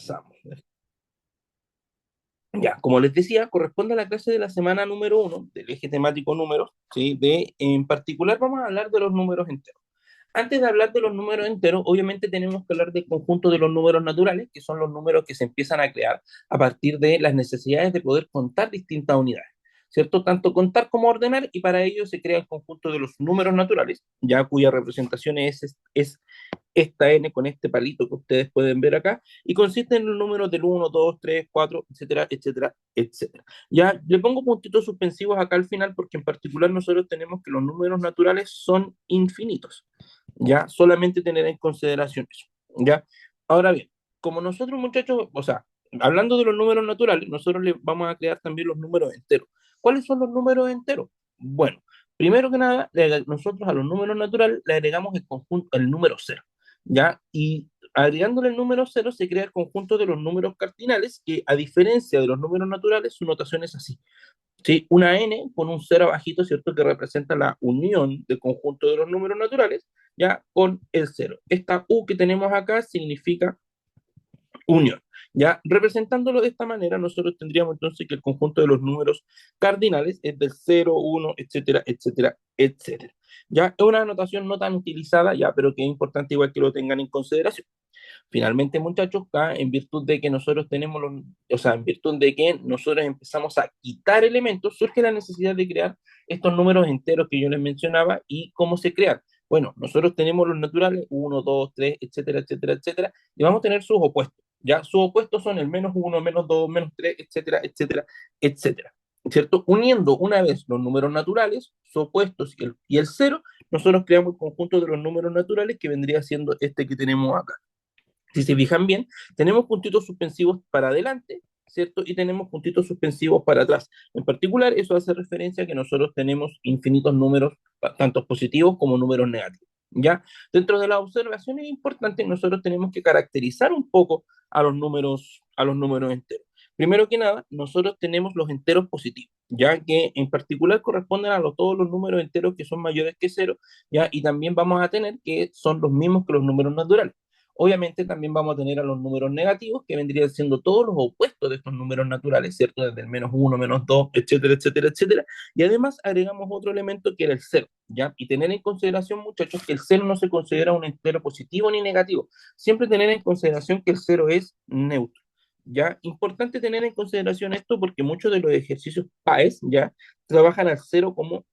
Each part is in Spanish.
comenzamos. Ya, como les decía, corresponde a la clase de la semana número uno del eje temático números, ¿sí? En particular vamos a hablar de los números enteros. Antes de hablar de los números enteros, obviamente tenemos que hablar del conjunto de los números naturales, que son los números que se empiezan a crear a partir de las necesidades de poder contar distintas unidades, ¿cierto? Tanto contar como ordenar, y para ello se crea el conjunto de los números naturales, ya cuya representación es esta n con este palito que ustedes pueden ver acá, y consiste en los números del uno, 2, 3, 4, etcétera, etcétera, etcétera. Ya le pongo puntitos suspensivos acá al final porque en particular nosotros tenemos que los números naturales son infinitos. Ya, solamente tener en consideración eso. Ya, ahora bien, como nosotros muchachos, o sea, hablando de los números naturales, nosotros le vamos a crear también los números enteros. ¿Cuáles son los números enteros? Bueno, primero que nada, nosotros a los números naturales le agregamos el conjunto, el número cero. ¿Ya? Y agregándole el número cero se crea el conjunto de los números cardinales, que a diferencia de los números naturales, su notación es así. ¿Sí? Una n con un cero abajito, ¿cierto? Que representa la unión del conjunto de los números naturales, ya, con el cero. Esta u que tenemos acá significa unión. Ya, representándolo de esta manera, nosotros tendríamos entonces que el conjunto de los números cardinales es del cero, uno, etcétera, etcétera, etcétera. Ya, es una notación no tan utilizada, ya, pero que es importante igual que lo tengan en consideración. Finalmente, muchachos, acá, en virtud de que nosotros tenemos los, o sea, en virtud de que nosotros empezamos a quitar elementos, surge la necesidad de crear estos números enteros que yo les mencionaba. ¿Y cómo se crean? Bueno, nosotros tenemos los naturales, uno, 2, 3, etcétera, etcétera, etcétera, y vamos a tener sus opuestos. Ya, sus opuestos son el menos uno, menos 2, menos 3, etcétera, etcétera, etcétera. ¿Cierto? Uniendo una vez los números naturales, sus opuestos y el cero, nosotros creamos el conjunto de los números naturales que vendría siendo este que tenemos acá. Si se fijan bien, tenemos puntitos suspensivos para adelante, ¿cierto? Y tenemos puntitos suspensivos para atrás. En particular, eso hace referencia a que nosotros tenemos infinitos números, tanto positivos como números negativos. ¿Ya? Dentro de las observaciones importantes, nosotros tenemos que caracterizar un poco a los números enteros. Primero que nada, nosotros tenemos los enteros positivos, ya que en particular corresponden a todos los números enteros que son mayores que cero, ya, y también vamos a tener que son los mismos que los números naturales. Obviamente también vamos a tener a los números negativos, que vendrían siendo todos los opuestos de estos números naturales, ¿cierto? Desde el menos uno, menos 2, etcétera, etcétera, etcétera. Y además agregamos otro elemento que era el cero, ¿ya? Y tener en consideración, muchachos, que el cero no se considera un entero positivo ni negativo. Siempre tener en consideración que el cero es neutro. ¿Ya? Importante tener en consideración esto porque muchos de los ejercicios PAES, ¿ya? Trabajan al cero como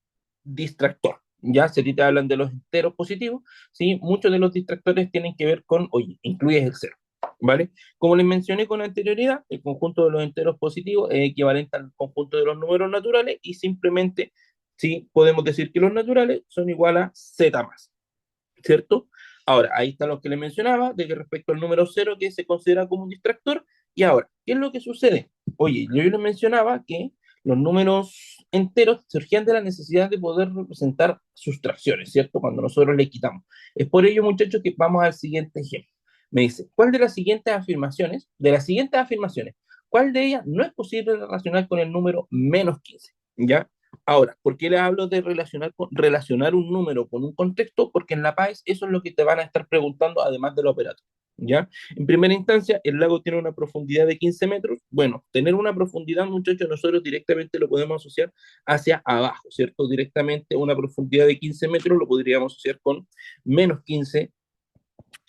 distractor. Ya, si a ti te hablan de los enteros positivos, ¿sí? Muchos de los distractores tienen que ver con, oye, incluyes el cero, ¿vale? Como les mencioné con anterioridad, el conjunto de los enteros positivos es equivalente al conjunto de los números naturales y simplemente, sí, podemos decir que los naturales son igual a z más, ¿cierto? Ahora, ahí está lo que le mencionaba, de que respecto al número cero que se considera como un distractor. Y ahora, ¿qué es lo que sucede? Oye, yo le mencionaba que los números enteros surgían de la necesidad de poder representar sustracciones, ¿cierto? Cuando nosotros le quitamos. Es por ello, muchachos, que vamos al siguiente ejemplo. Me dice, ¿cuál de las siguientes afirmaciones, cuál de ellas no es posible relacionar con el número menos 15? ¿Ya? Ahora, ¿por qué les hablo de relacionar un número con un contexto? Porque en la PAES eso es lo que te van a estar preguntando además del operatorio. ¿Ya? En primera instancia, el lago tiene una profundidad de 15 metros. Bueno, tener una profundidad, muchachos, nosotros directamente lo podemos asociar hacia abajo, ¿cierto? Directamente una profundidad de 15 metros lo podríamos asociar con menos 15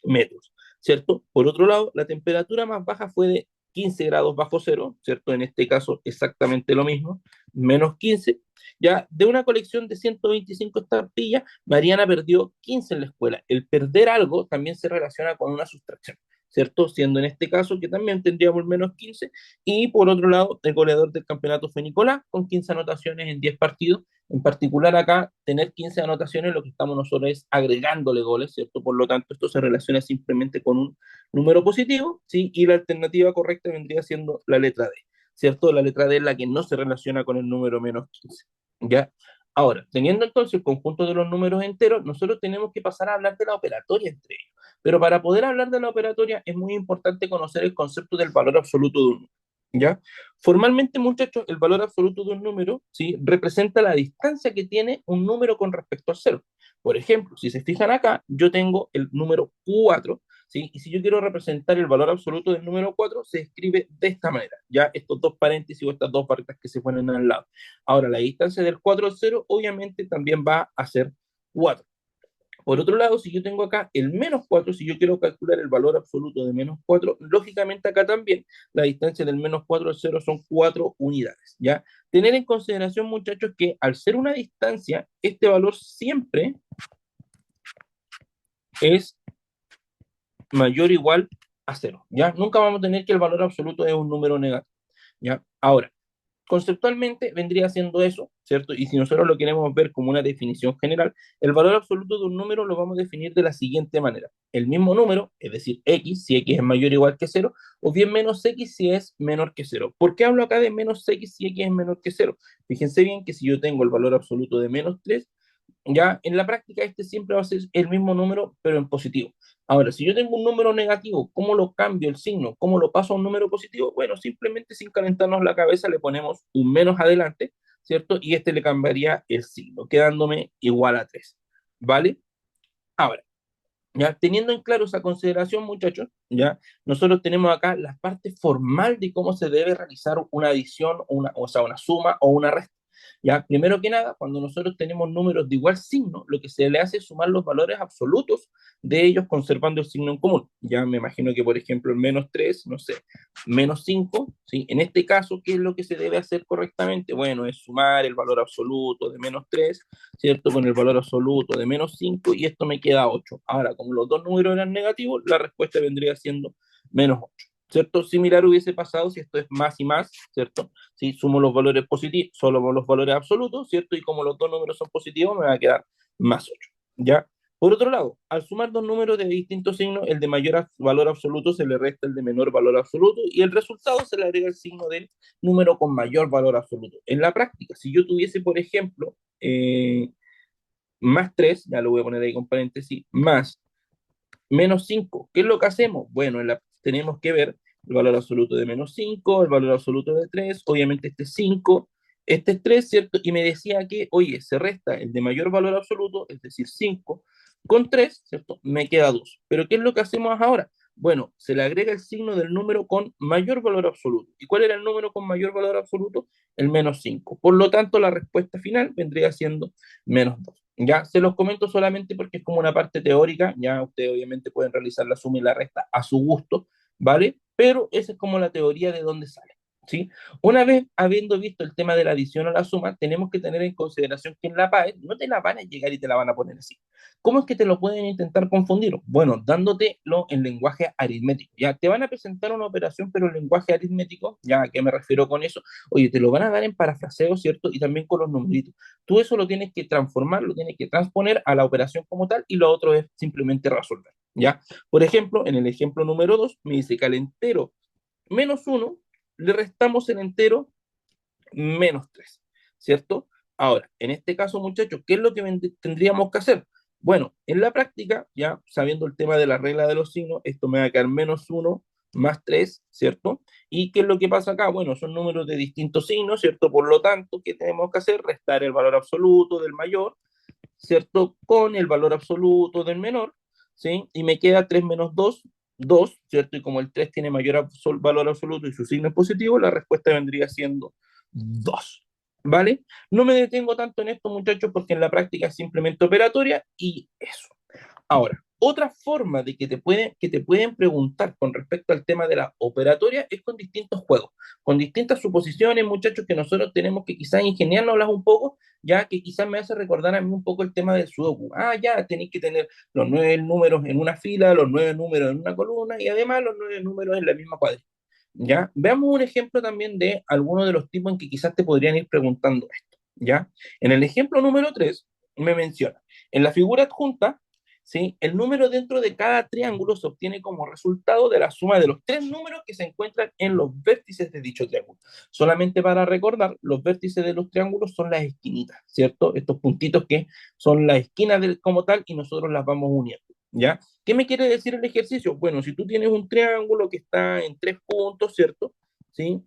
metros, ¿cierto? Por otro lado, la temperatura más baja fue de 15 grados bajo cero, ¿cierto? En este caso, exactamente lo mismo, menos 15. Ya de una colección de 125 estampillas, Mariana perdió 15 en la escuela. El perder algo también se relaciona con una sustracción, ¿cierto? Siendo en este caso que también tendríamos menos 15. Y por otro lado, el goleador del campeonato fue Nicolás, con 15 anotaciones en 10 partidos. En particular acá, tener 15 anotaciones, lo que estamos nosotros es agregándole goles, ¿cierto? Por lo tanto, esto se relaciona simplemente con un número positivo, ¿sí? Y la alternativa correcta vendría siendo la letra D, ¿cierto? La letra D es la que no se relaciona con el número menos 15, ¿ya? Ahora, teniendo entonces el conjunto de los números enteros, nosotros tenemos que pasar a hablar de la operatoria entre ellos. Pero para poder hablar de la operatoria es muy importante conocer el concepto del valor absoluto de un número, ¿ya? Formalmente, muchachos, el valor absoluto de un número, ¿sí? Representa la distancia que tiene un número con respecto al cero. Por ejemplo, si se fijan acá, yo tengo el número 4, ¿sí? Y si yo quiero representar el valor absoluto del número 4 se escribe de esta manera, ya estos dos paréntesis o estas dos barritas que se ponen al lado. Ahora, la distancia del 4 al 0 obviamente también va a ser 4. Por otro lado, si yo tengo acá el menos 4, si yo quiero calcular el valor absoluto de menos 4, lógicamente acá también la distancia del menos 4 al 0 son 4 unidades, ¿ya? Tener en consideración, muchachos, que al ser una distancia, este valor siempre es mayor o igual a 0, ¿ya? Nunca vamos a tener que el valor absoluto es un número negativo, ¿ya? Ahora, conceptualmente vendría siendo eso, ¿cierto? Y si nosotros lo queremos ver como una definición general, el valor absoluto de un número lo vamos a definir de la siguiente manera. El mismo número, es decir, x, si x es mayor o igual que 0, o bien menos x si es menor que 0. ¿Por qué hablo acá de menos x si x es menor que 0? Fíjense bien que si yo tengo el valor absoluto de menos 3, ya en la práctica este siempre va a ser el mismo número, pero en positivo. Ahora, si yo tengo un número negativo, ¿cómo lo cambio el signo? ¿Cómo lo paso a un número positivo? Bueno, simplemente sin calentarnos la cabeza le ponemos un menos adelante, ¿cierto? Y este le cambiaría el signo, quedándome igual a 3, ¿vale? Ahora, ya teniendo en claro esa consideración, muchachos, ya nosotros tenemos acá la parte formal de cómo se debe realizar una adición, o sea, una suma o una resta. Ya, primero que nada, cuando nosotros tenemos números de igual signo, lo que se le hace es sumar los valores absolutos de ellos conservando el signo en común. Ya me imagino que, por ejemplo, el menos 3, no sé, menos 5, ¿sí? En este caso, ¿qué es lo que se debe hacer correctamente? Bueno, es sumar el valor absoluto de menos 3, ¿cierto? Con el valor absoluto de menos 5 y esto me queda 8. Ahora, como los dos números eran negativos, la respuesta vendría siendo menos 8. ¿Cierto? Similar hubiese pasado si esto es más y más, ¿cierto? Si sumo los valores positivos, solo los valores absolutos, ¿cierto? Y como los dos números son positivos, me va a quedar más 8, ¿ya? Por otro lado, al sumar dos números de distintos signos, el de mayor valor absoluto se le resta el de menor valor absoluto y el resultado se le agrega el signo del número con mayor valor absoluto. En la práctica, si yo tuviese, por ejemplo, más 3, ya lo voy a poner ahí con paréntesis, más menos 5. ¿Qué es lo que hacemos? Bueno, tenemos que ver el valor absoluto de menos 5, el valor absoluto de 3, obviamente este es 5, este es 3, ¿cierto? Y me decía que, oye, se resta el de mayor valor absoluto, es decir, 5, con 3, ¿cierto? Me queda 2. Pero ¿qué es lo que hacemos ahora? Bueno, se le agrega el signo del número con mayor valor absoluto. ¿Y cuál era el número con mayor valor absoluto? El menos 5. Por lo tanto, la respuesta final vendría siendo menos 2. Ya se los comento solamente porque es como una parte teórica, ya ustedes obviamente pueden realizar la suma y la resta a su gusto, ¿vale? Pero esa es como la teoría de dónde sale, ¿sí? Una vez habiendo visto el tema de la adición a la suma, tenemos que tener en consideración que en la PAE no te la van a llegar y te la van a poner así. ¿Cómo es que te lo pueden intentar confundir? Bueno, dándotelo en lenguaje aritmético, ya te van a presentar una operación, pero en lenguaje aritmético, ya a qué me refiero con eso, oye, te lo van a dar en parafraseo, ¿cierto? Y también con los numeritos. Tú eso lo tienes que transformar, lo tienes que transponer a la operación como tal y lo otro es simplemente resolver, ¿ya? Por ejemplo, en el ejemplo número 2 me dice que al entero menos uno le restamos el entero menos 3, ¿cierto? Ahora, en este caso, muchachos, ¿qué es lo que tendríamos que hacer? Bueno, en la práctica, ya sabiendo el tema de la regla de los signos, esto me va a quedar menos uno más 3, ¿cierto? ¿Y qué es lo que pasa acá? Bueno, son números de distintos signos, ¿cierto? Por lo tanto, ¿qué tenemos que hacer? Restar el valor absoluto del mayor, ¿cierto? Con el valor absoluto del menor, ¿sí? Y me queda 3 menos 2, 2, ¿cierto? Y como el 3 tiene mayor valor absoluto y su signo es positivo, la respuesta vendría siendo 2, ¿vale? No me detengo tanto en esto, muchachos, porque en la práctica es simplemente operatoria y eso. Ahora, otra forma de que te pueden preguntar con respecto al tema de la operatoria es con distintos juegos, con distintas suposiciones, muchachos, que nosotros tenemos que quizás ingeniárnoslas un poco, ya que quizás me hace recordar a mí un poco el tema del sudoku. Ah, ya, tenéis que tener los 9 números en una fila, los 9 números en una columna y además los 9 números en la misma cuadrilla. ¿Ya? Veamos un ejemplo también de algunos de los tipos en que quizás te podrían ir preguntando esto, ¿ya? En el ejemplo número 3 me menciona, en la figura adjunta, ¿sí? El número dentro de cada triángulo se obtiene como resultado de la suma de los tres números que se encuentran en los vértices de dicho triángulo. Solamente para recordar, los vértices de los triángulos son las esquinitas, ¿cierto? Estos puntitos que son las esquinas como tal y nosotros las vamos uniendo, ¿ya? ¿Qué me quiere decir el ejercicio? Bueno, si tú tienes un triángulo que está en 3 puntos, ¿cierto? ¿Sí?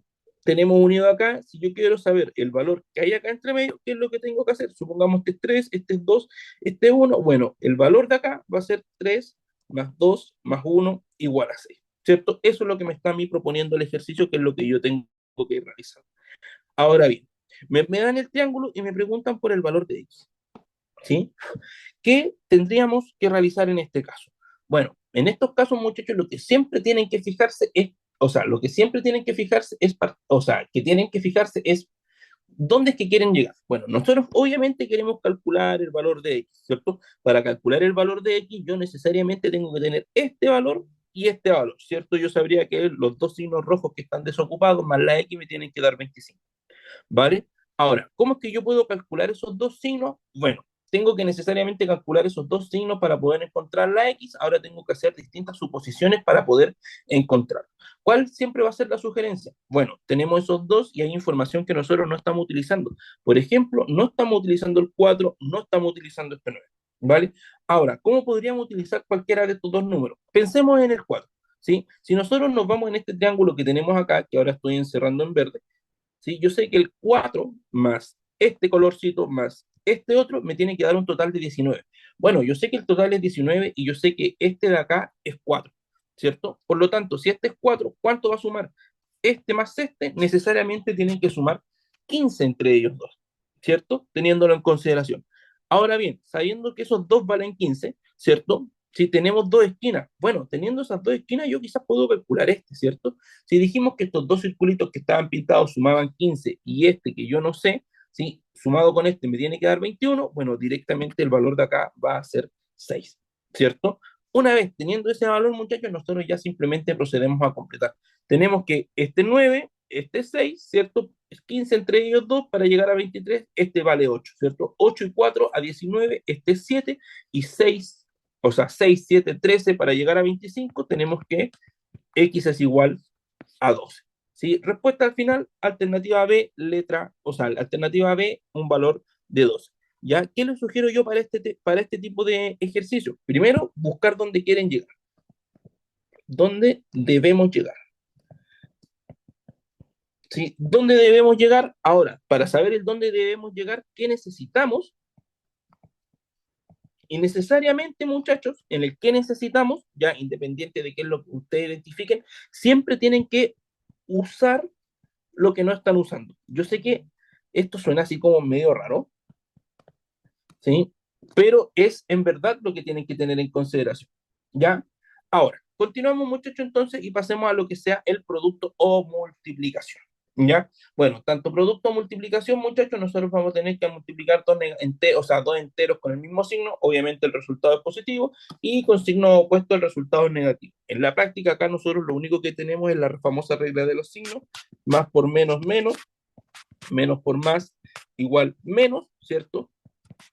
Tenemos unido acá, si yo quiero saber el valor que hay acá entre medio, ¿qué es lo que tengo que hacer? Supongamos que es 3, este es 2, este es 1. Bueno, el valor de acá va a ser 3 más 2 más 1 igual a 6, ¿cierto? Eso es lo que me está a mí proponiendo el ejercicio, que es lo que yo tengo que realizar. Ahora bien, me dan el triángulo y me preguntan por el valor de x, ¿sí? ¿Qué tendríamos que realizar en este caso? Bueno, en estos casos, muchachos, lo que siempre tienen que fijarse es, o sea, lo que siempre tienen que fijarse es, o sea, que tienen que fijarse es dónde es que quieren llegar. Bueno, nosotros obviamente queremos calcular el valor de x, ¿cierto? Para calcular el valor de x, yo necesariamente tengo que tener este valor y este valor, ¿cierto? Yo sabría que los dos signos rojos que están desocupados más la x me tienen que dar 25. ¿Vale? Ahora, ¿cómo es que yo puedo calcular esos dos signos? Bueno, tengo que necesariamente calcular esos dos signos para poder encontrar la X. Ahora tengo que hacer distintas suposiciones para poder encontrar. ¿Cuál siempre va a ser la sugerencia? Bueno, tenemos esos dos y hay información que nosotros no estamos utilizando. Por ejemplo, no estamos utilizando el 4, no estamos utilizando este 9. ¿Vale? Ahora, ¿cómo podríamos utilizar cualquiera de estos dos números? Pensemos en el 4. ¿Sí? Si nosotros nos vamos en este triángulo que tenemos acá, que ahora estoy encerrando en verde, ¿sí? Yo sé que el 4 más este colorcito más este otro me tiene que dar un total de 19. Bueno, yo sé que el total es 19 y yo sé que este de acá es 4, ¿cierto? Por lo tanto, si este es 4, ¿cuánto va a sumar? Este más este necesariamente tienen que sumar 15 entre ellos dos, ¿cierto? Teniéndolo en consideración. Ahora bien, sabiendo que esos dos valen 15, ¿cierto? Si tenemos dos esquinas, bueno, teniendo esas dos esquinas, yo quizás puedo calcular este, ¿cierto? Si dijimos que estos dos circulitos que estaban pintados sumaban 15 y este que yo no sé, ¿sí? Sumado con este me tiene que dar 21, bueno, directamente el valor de acá va a ser 6, ¿cierto? Una vez teniendo ese valor, muchachos, nosotros ya simplemente procedemos a completar. Tenemos que este 9, este 6, ¿cierto? Es 15 entre ellos dos para llegar a 23, este vale 8, ¿cierto? 8 y 4 a 19, este es 7 y 6, o sea, 6, 7, 13 para llegar a 25, tenemos que x es igual a 12. ¿Sí? Respuesta al final, alternativa B, letra, o sea, alternativa B, un valor de 12. ¿Ya? ¿Qué les sugiero yo para este tipo de ejercicio? Primero, buscar dónde quieren llegar, dónde debemos llegar. ¿Sí? ¿Dónde debemos llegar? Ahora, para saber el dónde debemos llegar, ¿qué necesitamos? Y necesariamente, muchachos, en el que necesitamos, ya independiente de qué es lo que ustedes identifiquen, siempre tienen que usar lo que no están usando. Yo sé que esto suena así como medio raro, ¿sí? Pero es en verdad lo que tienen que tener en consideración, ¿ya? Ahora, continuamos muchachos entonces y pasemos a lo que sea el producto o multiplicación, ¿ya? Bueno, tanto producto o multiplicación, muchachos, nosotros vamos a tener que multiplicar o sea, dos enteros con el mismo signo, obviamente el resultado es positivo, y con signo opuesto el resultado es negativo. En la práctica acá nosotros lo único que tenemos es la famosa regla de los signos, más por menos menos, menos por más igual menos, ¿cierto?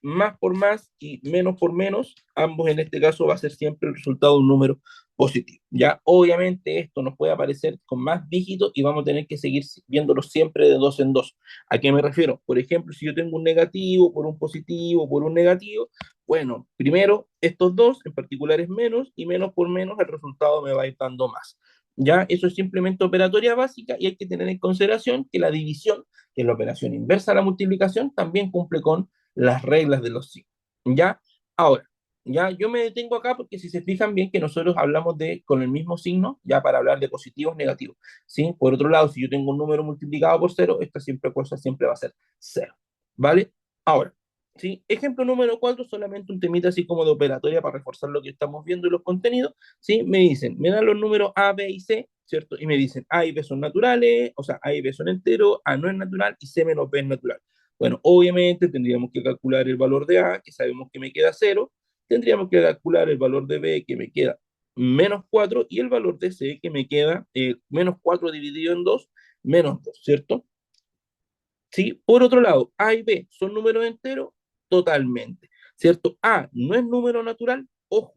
Más por más y menos por menos, ambos en este caso va a ser siempre el resultado de un número positivo. Ya, obviamente esto nos puede aparecer con más dígitos y vamos a tener que seguir viéndolo siempre de dos en dos. ¿A qué me refiero? Por ejemplo, si yo tengo un negativo por un positivo por un negativo, bueno, primero estos dos en particular es menos y menos por menos el resultado me va a ir dando más. Ya, eso es simplemente operatoria básica y hay que tener en consideración que la división, que es la operación inversa a la multiplicación, también cumple con las reglas de los signos. ¿Ya? Ahora, ya yo me detengo acá porque si se fijan bien que nosotros hablamos de con el mismo signo, ya para hablar de positivos, negativos. ¿Sí? Por otro lado, si yo tengo un número multiplicado por cero, esta siempre cosa siempre va a ser cero. ¿Vale? Ahora, ¿sí? Ejemplo número 4, solamente un temita así como de operatoria para reforzar lo que estamos viendo y los contenidos. ¿Sí? Me dicen, me dan los números A, B y C, ¿cierto? Y me dicen A y B son naturales, o sea, A y B son enteros, A no es natural y C menos B es natural. Bueno, obviamente tendríamos que calcular el valor de A, que sabemos que me queda cero, tendríamos que calcular el valor de B, que me queda menos 4 y el valor de C, que me queda menos 4 dividido en 2 menos 2, ¿cierto? ¿Sí? Por otro lado, A y B son números enteros, totalmente, ¿cierto? A no es número natural, ojo,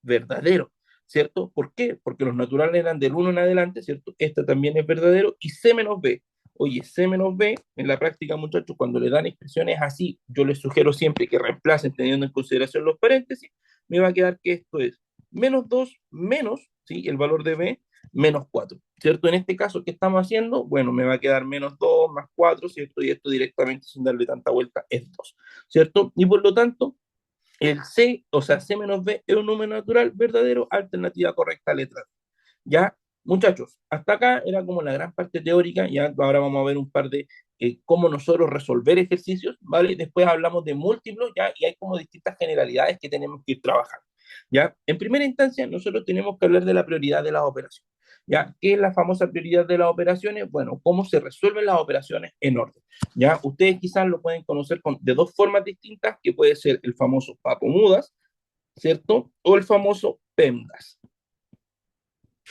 verdadero, ¿cierto? ¿Por qué? Porque los naturales eran del uno en adelante, ¿cierto? Este también es verdadero y C menos B. Oye, C menos B, en la práctica, muchachos, cuando le dan expresiones así, yo les sugiero siempre que reemplacen teniendo en consideración los paréntesis, me va a quedar que esto es menos 2 menos, ¿sí? El valor de B, menos 4, ¿cierto? En este caso, ¿qué estamos haciendo? Bueno, me va a quedar menos 2 más 4, ¿cierto? Y esto directamente, sin darle tanta vuelta, es 2, ¿cierto? Y por lo tanto, El C, o sea, C menos B es un número natural verdadero, alternativa correcta, letra D. Ya, muchachos, hasta acá era como la gran parte teórica, ya ahora vamos a ver un par de cómo nosotros resolver ejercicios, ¿vale? Después hablamos de múltiplos, ya, y hay como distintas generalidades que tenemos que ir trabajando, ¿ya? En primera instancia, nosotros tenemos que hablar de la prioridad de las operaciones, ¿ya? ¿Qué es la famosa prioridad de las operaciones? Bueno, cómo se resuelven las operaciones en orden, ¿ya? Ustedes quizás lo pueden conocer de dos formas distintas, que puede ser el famoso papo-mudas, ¿cierto? O el famoso PEMDAS.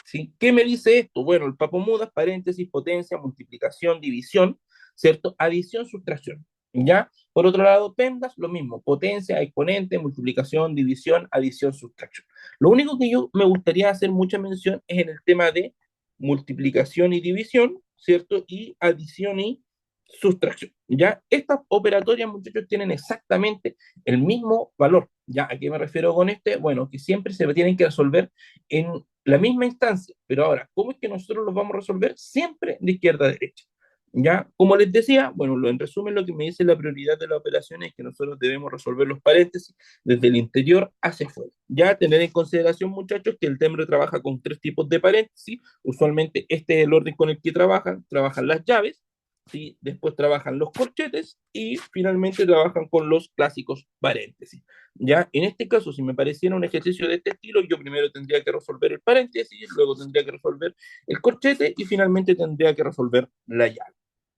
¿Sí? ¿Qué me dice esto? Bueno, el papomudas, paréntesis, potencia, multiplicación, división, ¿cierto? Adición, sustracción. ¿Ya? Por otro lado, PEMDAS, lo mismo, potencia, exponente, multiplicación, división, adición, sustracción. Lo único que yo me gustaría hacer mucha mención es en el tema de multiplicación y división, ¿cierto? Y adición y sustracción. ¿Ya? Estas operatorias, muchachos, tienen exactamente el mismo valor. ¿Ya? ¿A qué me refiero con este? Bueno, que siempre se tienen que resolver en la misma instancia, pero ahora, ¿cómo es que nosotros los vamos a resolver? Siempre de izquierda a derecha. ¿Ya? Como les decía, bueno, en resumen lo que me dice la prioridad de la operación es que nosotros debemos resolver los paréntesis desde el interior hacia afuera. Ya tener en consideración, muchachos, que el TEMRE trabaja con tres tipos de paréntesis. Usualmente este es el orden con el que trabajan las llaves, ¿sí? Después trabajan los corchetes y finalmente trabajan con los clásicos paréntesis. Ya, en este caso, si me pareciera un ejercicio de este estilo, yo primero tendría que resolver el paréntesis, luego tendría que resolver el corchete y finalmente tendría que resolver la llave.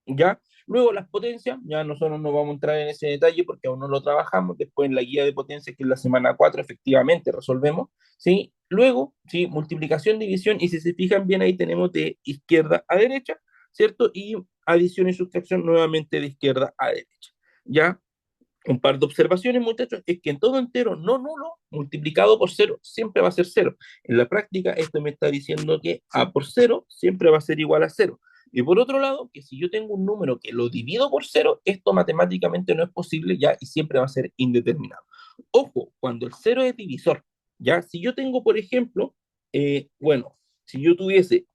¿Ya? Luego las potencias, ya nosotros no vamos a entrar en ese detalle porque aún no lo trabajamos. Después en la guía de potencias, que es la semana 4 efectivamente resolvemos. ¿Sí? Luego, ¿sí? Multiplicación, división, y si se fijan bien ahí tenemos de izquierda a derecha, ¿cierto? Y adición y sustracción nuevamente de izquierda a derecha. ¿Ya? Un par de observaciones, muchachos, es que en todo entero no nulo multiplicado por cero siempre va a ser cero. En la práctica, esto me está diciendo que a por cero siempre va a ser igual a cero. Y por otro lado, que si yo tengo un número que lo divido por cero, esto matemáticamente no es posible ya y siempre va a ser indeterminado. Ojo, cuando el cero es divisor, ya, si yo tengo, por ejemplo, bueno, si yo tuviese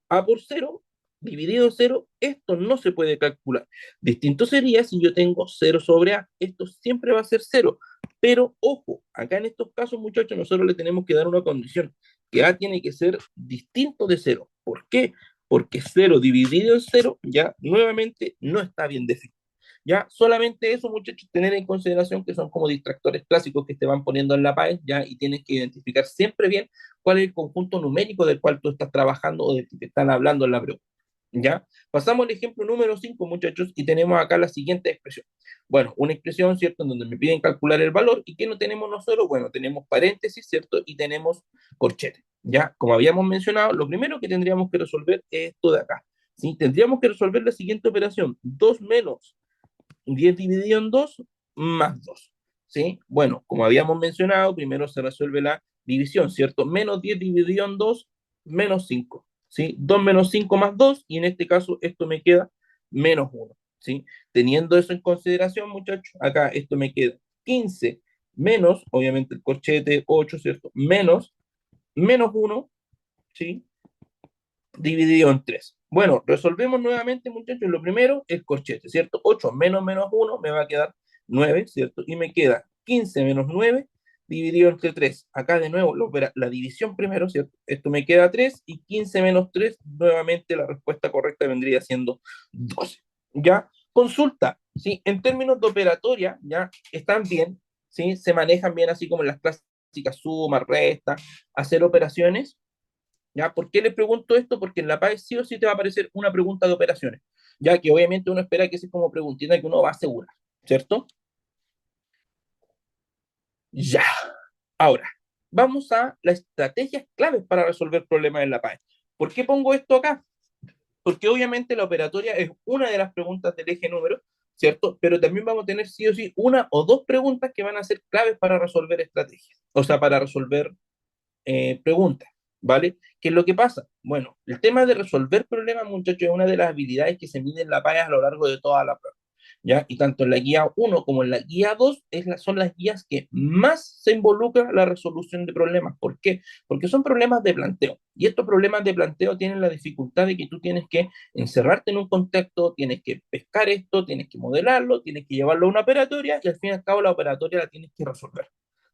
a por cero dividido cero, esto no se puede calcular. Distinto sería si yo tengo cero sobre A, esto siempre va a ser cero. Pero ojo, acá en estos casos, muchachos, nosotros le tenemos que dar una condición, que A tiene que ser distinto de cero. ¿Por qué? Porque cero dividido en cero ya nuevamente no está bien definido. Ya, solamente eso, muchachos, tener en consideración que son como distractores clásicos que te van poniendo en la PAE, ya, y tienes que identificar siempre bien cuál es el conjunto numérico del cual tú estás trabajando o del que te están hablando en la pregunta. ¿Ya? Pasamos al ejemplo número 5, muchachos, y tenemos acá la siguiente expresión. Bueno, una expresión, ¿cierto?, en donde me piden calcular el valor, ¿y qué no tenemos nosotros? Bueno, tenemos paréntesis, ¿cierto?, y tenemos corchete. ¿Ya? Como habíamos mencionado, lo primero que tendríamos que resolver es esto de acá. ¿Sí? Tendríamos que resolver la siguiente operación, 2 menos 10 dividido en 2 más 2. ¿Sí? Bueno, como habíamos mencionado, primero se resuelve la división, ¿cierto? Menos 10 dividido en 2 menos 5. ¿Sí? 2 menos 5 más 2, y en este caso esto me queda menos 1. ¿Sí? Teniendo eso en consideración, muchachos, acá esto me queda 15 menos, obviamente el corchete 8, ¿cierto? Menos 1, ¿sí? Dividido en 3. Bueno, resolvemos nuevamente, muchachos. Lo primero es corchete, ¿cierto? 8 menos menos 1 me va a quedar 9, ¿cierto? Y me queda 15 menos 9 dividido entre 3. Acá de nuevo la división primero, ¿cierto? Esto me queda 3 y 15 menos 3, nuevamente la respuesta correcta vendría siendo 12. ¿Ya? Consulta, ¿sí? En términos de operatoria, ¿ya? Están bien, ¿sí? Se manejan bien así como en las clásicas suma, resta, hacer operaciones. ¿Ya? ¿Por qué le pregunto esto? Porque en la PAE sí o sí te va a aparecer una pregunta de operaciones, ya que obviamente uno espera que sea como preguntita que uno va a asegurar, ¿cierto? Ya. Ahora, vamos a las estrategias claves para resolver problemas en la PAE. ¿Por qué pongo esto acá? Porque obviamente la operatoria es una de las preguntas del eje número, ¿cierto? Pero también vamos a tener sí o sí una o dos preguntas que van a ser claves para resolver estrategias, o sea, para resolver preguntas, ¿vale? ¿Qué es lo que pasa? Bueno, el tema de resolver problemas, muchachos, es una de las habilidades que se mide en la PAE a lo largo de toda la prueba. ¿ya? Y tanto en la guía uno como en la guía 2 son las guías que más se involucra la resolución de problemas. ¿Por qué? Porque son problemas de planteo. Y estos problemas de planteo tienen la dificultad de que tú tienes que encerrarte en un contexto, tienes que pescar esto, tienes que modelarlo, tienes que llevarlo a una operatoria y al fin y al cabo la operatoria la tienes que resolver.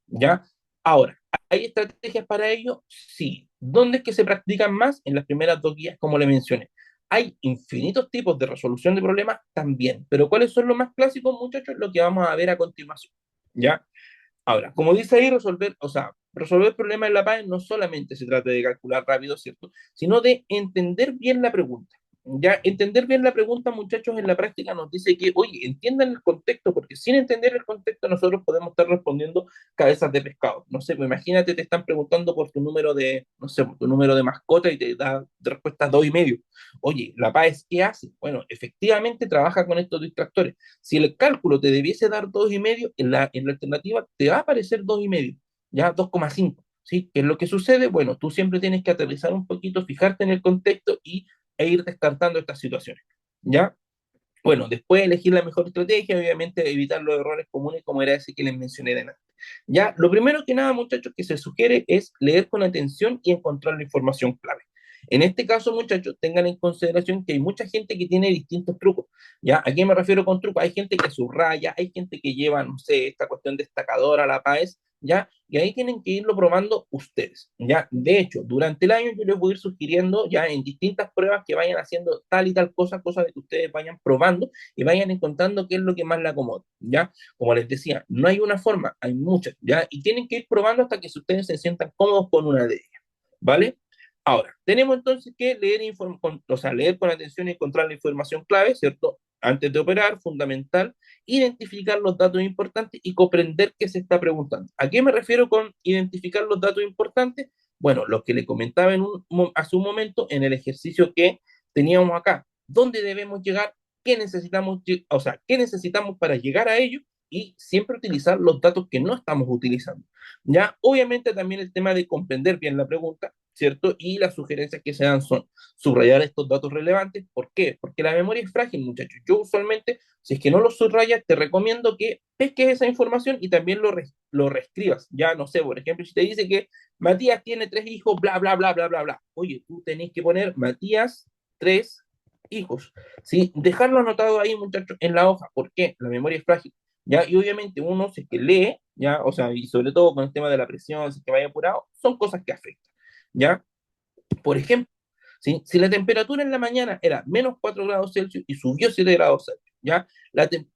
¿Ya? Ahora, ¿hay estrategias para ello? Sí. ¿Dónde es que se practican más? En las primeras dos guías, como le mencioné. ¿Hay infinitos tipos de resolución de problemas? También. Pero ¿cuáles son los más clásicos, muchachos? Lo que vamos a ver a continuación. ¿Ya? Ahora, como dice ahí, resolver, o sea, resolver problemas en la PAE no solamente se trata de calcular rápido, ¿cierto? Sino de entender bien la pregunta. Ya, entender bien la pregunta, muchachos, en la práctica nos dice que, oye, entiendan el contexto, porque sin entender el contexto nosotros podemos estar respondiendo cabezas de pescado. No sé, pues imagínate, te están preguntando por tu número de, no sé, por tu número de mascota y te da de respuesta 2,5. Oye, ¿la PAES qué hace? Bueno, efectivamente trabaja con estos distractores. Si el cálculo te debiese dar 2,5, en la alternativa te va a aparecer 2,5, ya 2,5. ¿Sí? ¿Qué es lo que sucede? Bueno, tú siempre tienes que aterrizar un poquito, fijarte en el contexto e ir descartando estas situaciones. ¿Ya? Bueno, después elegir la mejor estrategia, obviamente evitar los errores comunes como era ese que les mencioné de antes. Ya, lo primero que nada, muchachos, que se sugiere es leer con atención y encontrar la información clave. En este caso, muchachos, tengan en consideración que hay mucha gente que tiene distintos trucos. ¿Ya? ¿A qué me refiero con trucos? Hay gente que subraya, hay gente que lleva, no sé, esta cuestión destacadora, la PAES, ¿ya? Y ahí tienen que irlo probando ustedes, ¿ya? De hecho, durante el año yo les voy a ir sugiriendo ya en distintas pruebas que vayan haciendo tal y tal cosa, cosa de que ustedes vayan probando y vayan encontrando qué es lo que más les acomoda, ¿ya? Como les decía, no hay una forma, hay muchas, ¿ya? Y tienen que ir probando hasta que ustedes se sientan cómodos con una de ellas, ¿vale? Ahora, tenemos entonces que o sea, leer con atención y encontrar la información clave, ¿cierto? Antes de operar, fundamental, identificar los datos importantes y comprender qué se está preguntando. ¿A qué me refiero con identificar los datos importantes? Bueno, lo que le comentaba hace un momento en el ejercicio que teníamos acá. ¿Dónde debemos llegar? ¿Qué necesitamos, o sea, qué necesitamos para llegar a ello? Y siempre utilizar los datos que no estamos utilizando. Ya, obviamente también el tema de comprender bien la pregunta, ¿cierto? Y las sugerencias que se dan son subrayar estos datos relevantes. ¿Por qué? Porque la memoria es frágil, muchachos. Yo usualmente, si es que no lo subrayas, te recomiendo que pesques esa información y también lo reescribas. Ya, no sé, por ejemplo, si te dice que Matías tiene 3 hijos, bla, bla, bla, bla, bla, bla. Oye, tú tenés que poner Matías, 3 hijos. ¿Sí? Dejarlo anotado ahí, muchachos, en la hoja. ¿Por qué? La memoria es frágil. ¿Ya? Y obviamente uno, si es que lee, ¿ya? O sea, y sobre todo con el tema de la presión, si es que vaya apurado, son cosas que afectan, ¿ya? Por ejemplo, ¿sí? Si la temperatura en la mañana era menos 4 grados Celsius y subió 7 grados Celsius, ¿ya?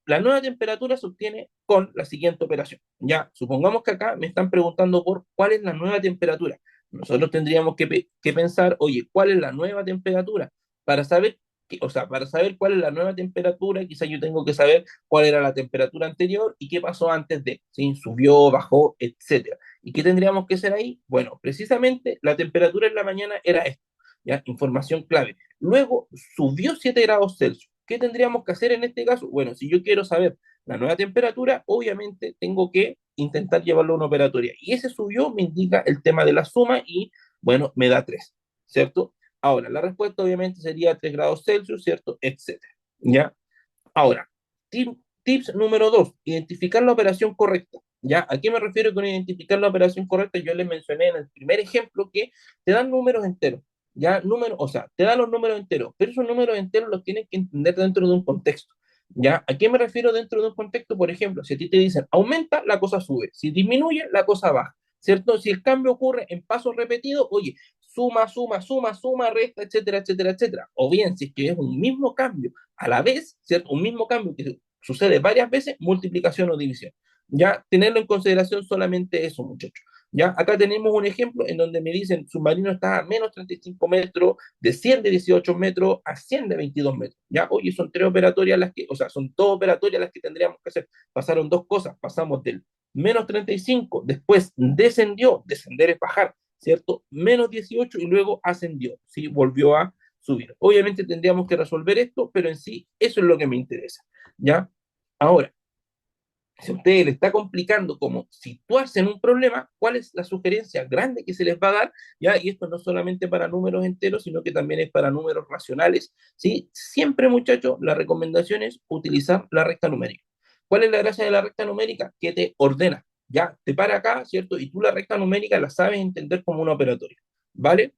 La nueva temperatura se obtiene con la siguiente operación, ¿ya? Supongamos que acá me están preguntando por cuál es la nueva temperatura. Nosotros tendríamos que pensar, oye, ¿cuál es la nueva temperatura? Para saber, o sea, para saber cuál es la nueva temperatura, quizás yo tengo que saber cuál era la temperatura anterior y qué pasó antes de, ¿sí? Subió, bajó, etcétera. ¿Y qué tendríamos que hacer ahí? Bueno, precisamente la temperatura en la mañana era esta, ¿ya? Información clave. Luego subió 7 grados Celsius. ¿Qué tendríamos que hacer en este caso? Bueno, si yo quiero saber la nueva temperatura, obviamente tengo que intentar llevarlo a una operatoria. Y ese subió me indica el tema de la suma y, bueno, me da 3, ¿cierto? Ahora, la respuesta obviamente sería 3 grados Celsius, ¿cierto? Etcétera, ¿ya? Ahora, tips número 2, identificar la operación correcta. ¿Ya? ¿A qué me refiero con identificar la operación correcta? Yo les mencioné en el primer ejemplo que te dan números enteros. ¿Ya? O sea, te dan los números enteros, pero esos números enteros los tienes que entender dentro de un contexto. ¿Ya? ¿A qué me refiero dentro de un contexto? Por ejemplo, si a ti te dicen aumenta, la cosa sube. Si disminuye, la cosa baja. ¿Cierto? Si el cambio ocurre en pasos repetidos, oye, suma, suma, suma, suma, resta, etcétera, etcétera, etcétera. O bien, si es que es un mismo cambio a la vez, ¿cierto? Un mismo cambio que sucede varias veces, multiplicación o división. Ya, tenerlo en consideración solamente eso, muchachos. Ya, acá tenemos un ejemplo en donde me dicen submarino está a menos 35 metros, de 100 de 18 metros a 100 de 22 metros. Ya, oye, son tres operatorias las que, o sea, son dos operatorias las que tendríamos que hacer. Pasaron dos cosas, pasamos del menos 35, después descendió, descender es bajar, ¿cierto? Menos 18 y luego ascendió, ¿sí? Volvió a subir. Obviamente tendríamos que resolver esto, pero en sí eso es lo que me interesa, ¿ya? Ahora, Si a ustedes le está complicando como situarse en un problema, ¿cuál es la sugerencia grande que se les va a dar? ¿Ya? Y esto no solamente para números enteros, sino que también es para números racionales, ¿sí? Siempre, muchachos, la recomendación es utilizar la recta numérica. ¿Cuál es la gracia de la recta numérica? Que te ordena, ya, te para acá, ¿cierto? Y tú la recta numérica la sabes entender como una operatoria, ¿vale?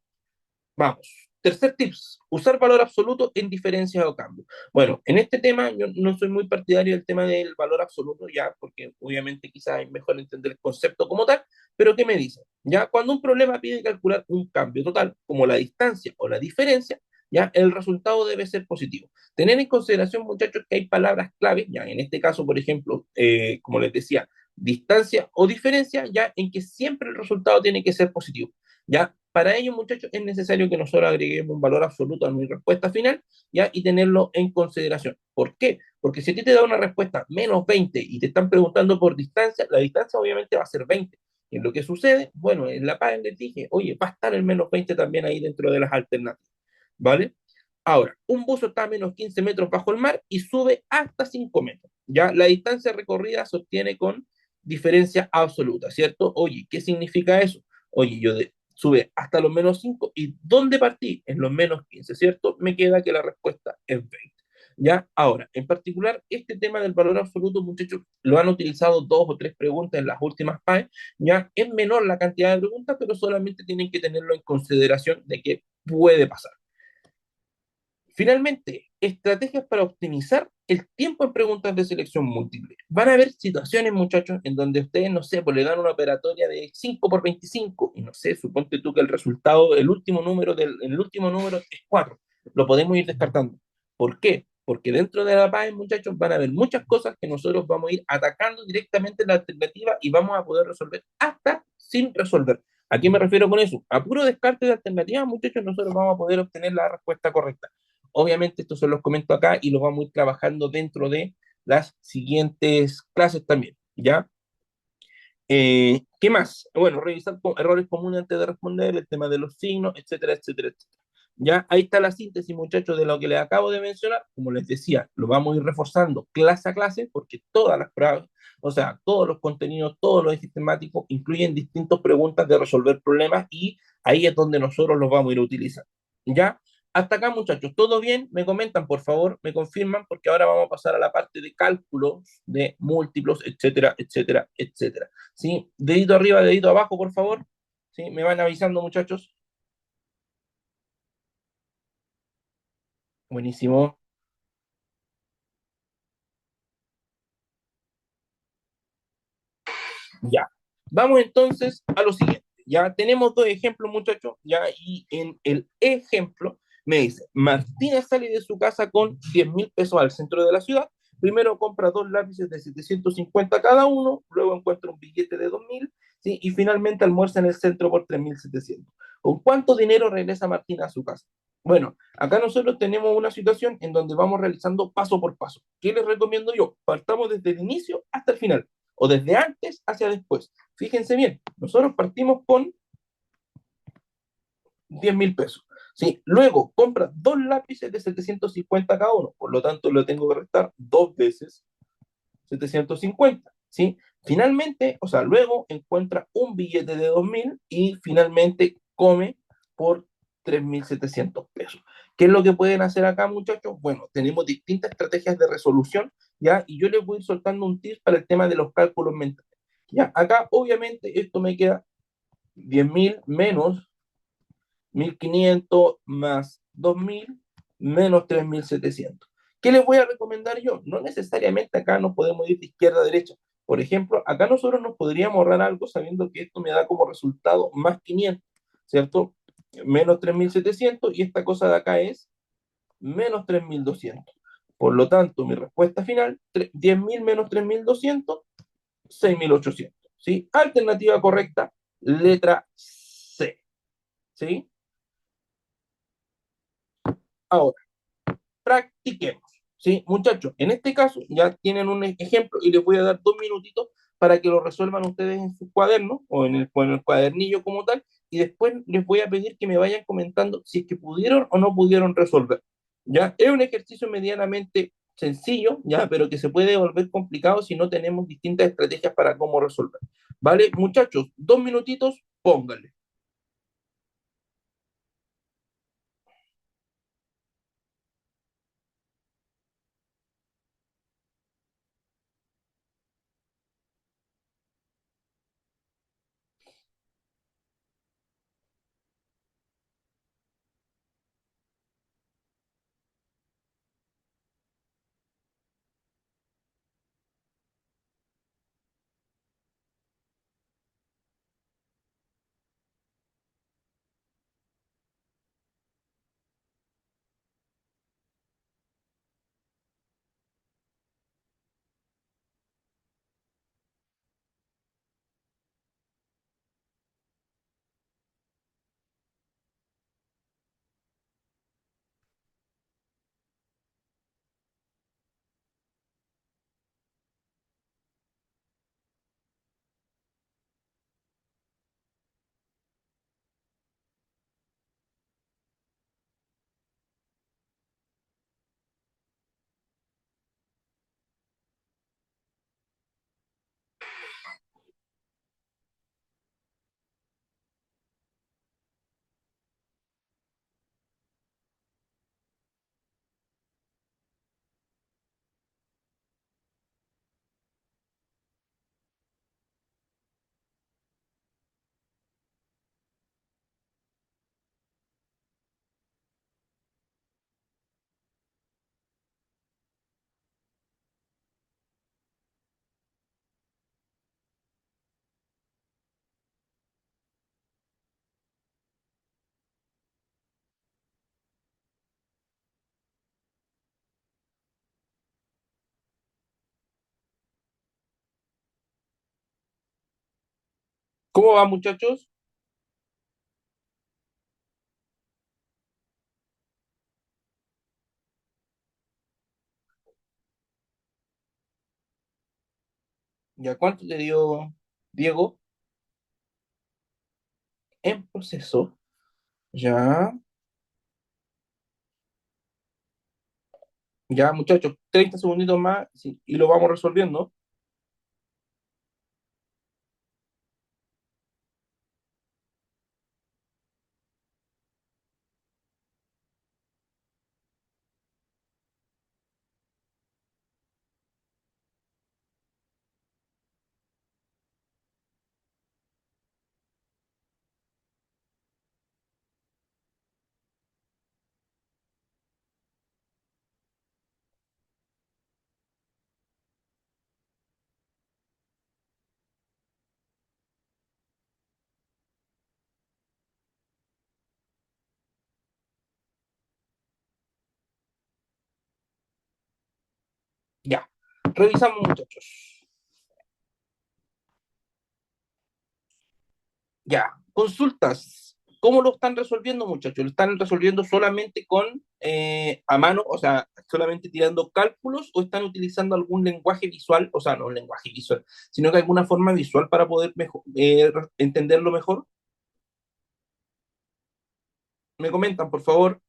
Vamos. Tercer tips, usar valor absoluto en diferencias o cambios. Bueno, en este tema yo no soy muy partidario del tema del valor absoluto, ya, porque obviamente quizás es mejor entender el concepto como tal, pero ¿qué me dice? Ya, cuando un problema pide calcular un cambio total, como la distancia o la diferencia, ya, el resultado debe ser positivo. Tener en consideración, muchachos, que hay palabras clave, ya, en este caso, por ejemplo, como les decía, distancia o diferencia, ya, en que siempre el resultado tiene que ser positivo. ¿Ya? Para ello, muchachos, es necesario que nosotros agreguemos un valor absoluto a mi respuesta final, ¿ya? Y tenerlo en consideración. ¿Por qué? Porque si a ti te da una respuesta menos 20 y te están preguntando por distancia, la distancia obviamente va a ser 20. Y lo que sucede, bueno, en la página les dije, oye, va a estar el menos 20 también ahí dentro de las alternativas, ¿vale? Ahora, un buzo está a menos 15 metros bajo el mar y sube hasta 5 metros. Ya la distancia recorrida se obtiene con diferencia absoluta, ¿cierto? Oye, ¿qué significa eso? Oye, sube hasta los menos 5 y ¿dónde partí? En los menos 15, ¿cierto? Me queda que la respuesta es 20. ¿Ya? Ahora, en particular, este tema del valor absoluto, muchachos, lo han utilizado dos o tres preguntas en las últimas PAE, ¿ya? Es menor la cantidad de preguntas, pero solamente tienen que tenerlo en consideración de que puede pasar. Finalmente, estrategias para optimizar el tiempo en preguntas de selección múltiple. Van a haber situaciones, muchachos, en donde ustedes, no sé, pues le dan una operatoria de 5 por 25 y no sé, suponte tú que el resultado, el último número es 4. Lo podemos ir descartando. ¿Por qué? Porque dentro de la PAE, muchachos, van a haber muchas cosas que nosotros vamos a ir atacando directamente en la alternativa y vamos a poder resolver hasta sin resolver. ¿A qué me refiero con eso? A puro descarte de alternativas, muchachos, nosotros vamos a poder obtener la respuesta correcta. Obviamente, estos se los comento acá y los vamos a ir trabajando dentro de las siguientes clases también, ¿ya? ¿Qué más? Bueno, revisar errores comunes antes de responder, el tema de los signos, etcétera, etcétera, etcétera. Ya, ahí está la síntesis, muchachos, de lo que les acabo de mencionar. Como les decía, lo vamos a ir reforzando clase a clase, porque todas las pruebas, o sea, todos los contenidos, todos los ejes temáticos incluyen distintas preguntas de resolver problemas y ahí es donde nosotros los vamos a ir a utilizar. ¿Ya? Hasta acá, muchachos, ¿todo bien? Me comentan, por favor, me confirman, porque ahora vamos a pasar a la parte de cálculos de múltiplos, etcétera, etcétera, etcétera. ¿Sí? Dedito arriba, dedito abajo, por favor. ¿Sí? Me van avisando, muchachos. Buenísimo. Ya. Vamos entonces a lo siguiente. Ya tenemos dos ejemplos, muchachos. Ya, y en el ejemplo me dice: Martina sale de su casa con 10.000 pesos al centro de la ciudad. Primero compra dos lápices de 750 cada uno, luego encuentra un billete de 2.000, ¿sí? Y finalmente almuerza en el centro por 3.700. ¿Con cuánto dinero regresa Martina a su casa? Bueno, acá nosotros tenemos una situación en donde vamos realizando paso por paso. ¿Qué les recomiendo yo? Partamos desde el inicio hasta el final, o desde antes hacia después. Fíjense bien, nosotros partimos con 10.000 pesos. ¿Sí? Luego compra dos lápices de 750 cada uno, por lo tanto lo tengo que restar dos veces 750. ¿Sí? Finalmente, o sea, luego encuentra un billete de 2.000 y finalmente come por 3.700 pesos. ¿Qué es lo que pueden hacer acá, muchachos? Bueno, tenemos distintas estrategias de resolución, ¿ya? Y yo les voy a ir soltando un tip para el tema de los cálculos mentales. Ya, acá obviamente esto me queda 10.000 menos 1.500 más 2.000 menos 3.700. ¿Qué les voy a recomendar yo? No necesariamente acá nos podemos ir de izquierda a derecha. Por ejemplo, acá nosotros nos podríamos ahorrar algo sabiendo que esto me da como resultado más 500, ¿cierto? Menos 3.700 y esta cosa de acá es menos 3.200. Por lo tanto, mi respuesta final, 10.000 menos 3.200, 6.800. ¿Sí? Alternativa correcta, letra C. ¿Sí? Ahora, practiquemos. ¿Sí? Muchachos, en este caso ya tienen un ejemplo y les voy a dar 2 minutitos para que lo resuelvan ustedes en su cuaderno o en el cuadernillo como tal, y después les voy a pedir que me vayan comentando si es que pudieron o no pudieron resolver. ¿Ya? Es un ejercicio medianamente sencillo, ya, pero que se puede volver complicado si no tenemos distintas estrategias para cómo resolver. ¿Vale? Muchachos, 2 minutitos, pónganle. ¿Cómo va, muchachos? ¿Ya cuánto te dio Diego en proceso? Ya, ya, muchachos, 30 segunditos más sí, y lo vamos resolviendo. Ya, revisamos, muchachos. Ya, consultas. ¿Cómo lo están resolviendo, muchachos? ¿Lo están resolviendo solamente con a mano, o sea, solamente tirando cálculos, o están utilizando algún lenguaje visual, o sea, no un lenguaje visual, sino que alguna forma visual para poder entenderlo mejor? ¿Me comentan, por favor?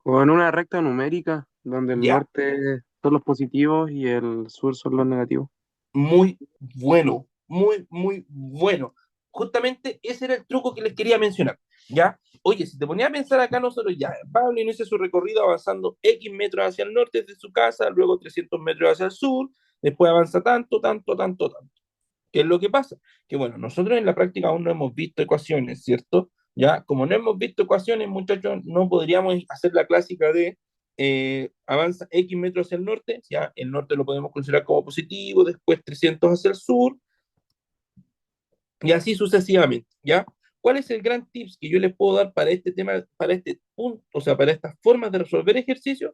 O en una recta numérica, donde el Ya, norte son los positivos y el sur son los negativos. muy bueno, muy, muy bueno. Justamente ese era el truco que les quería mencionar, ¿ya? Oye, si te ponías a pensar acá nosotros ya, Pablo inicia su recorrido avanzando X metros hacia el norte de su casa, luego 300 metros hacia el sur, después avanza tanto, tanto, tanto, tanto. ¿Qué es lo que pasa? Que bueno, nosotros en la práctica aún no hemos visto ecuaciones, ¿cierto? Ya, como no hemos visto ecuaciones, muchachos, no podríamos hacer la clásica de avanza X metros hacia el norte, ya el norte lo podemos considerar como positivo, después 300 hacia el sur, y así sucesivamente, ¿ya? ¿Cuál es el gran tips que yo les puedo dar para este tema, para este punto, o sea, para estas formas de resolver ejercicios?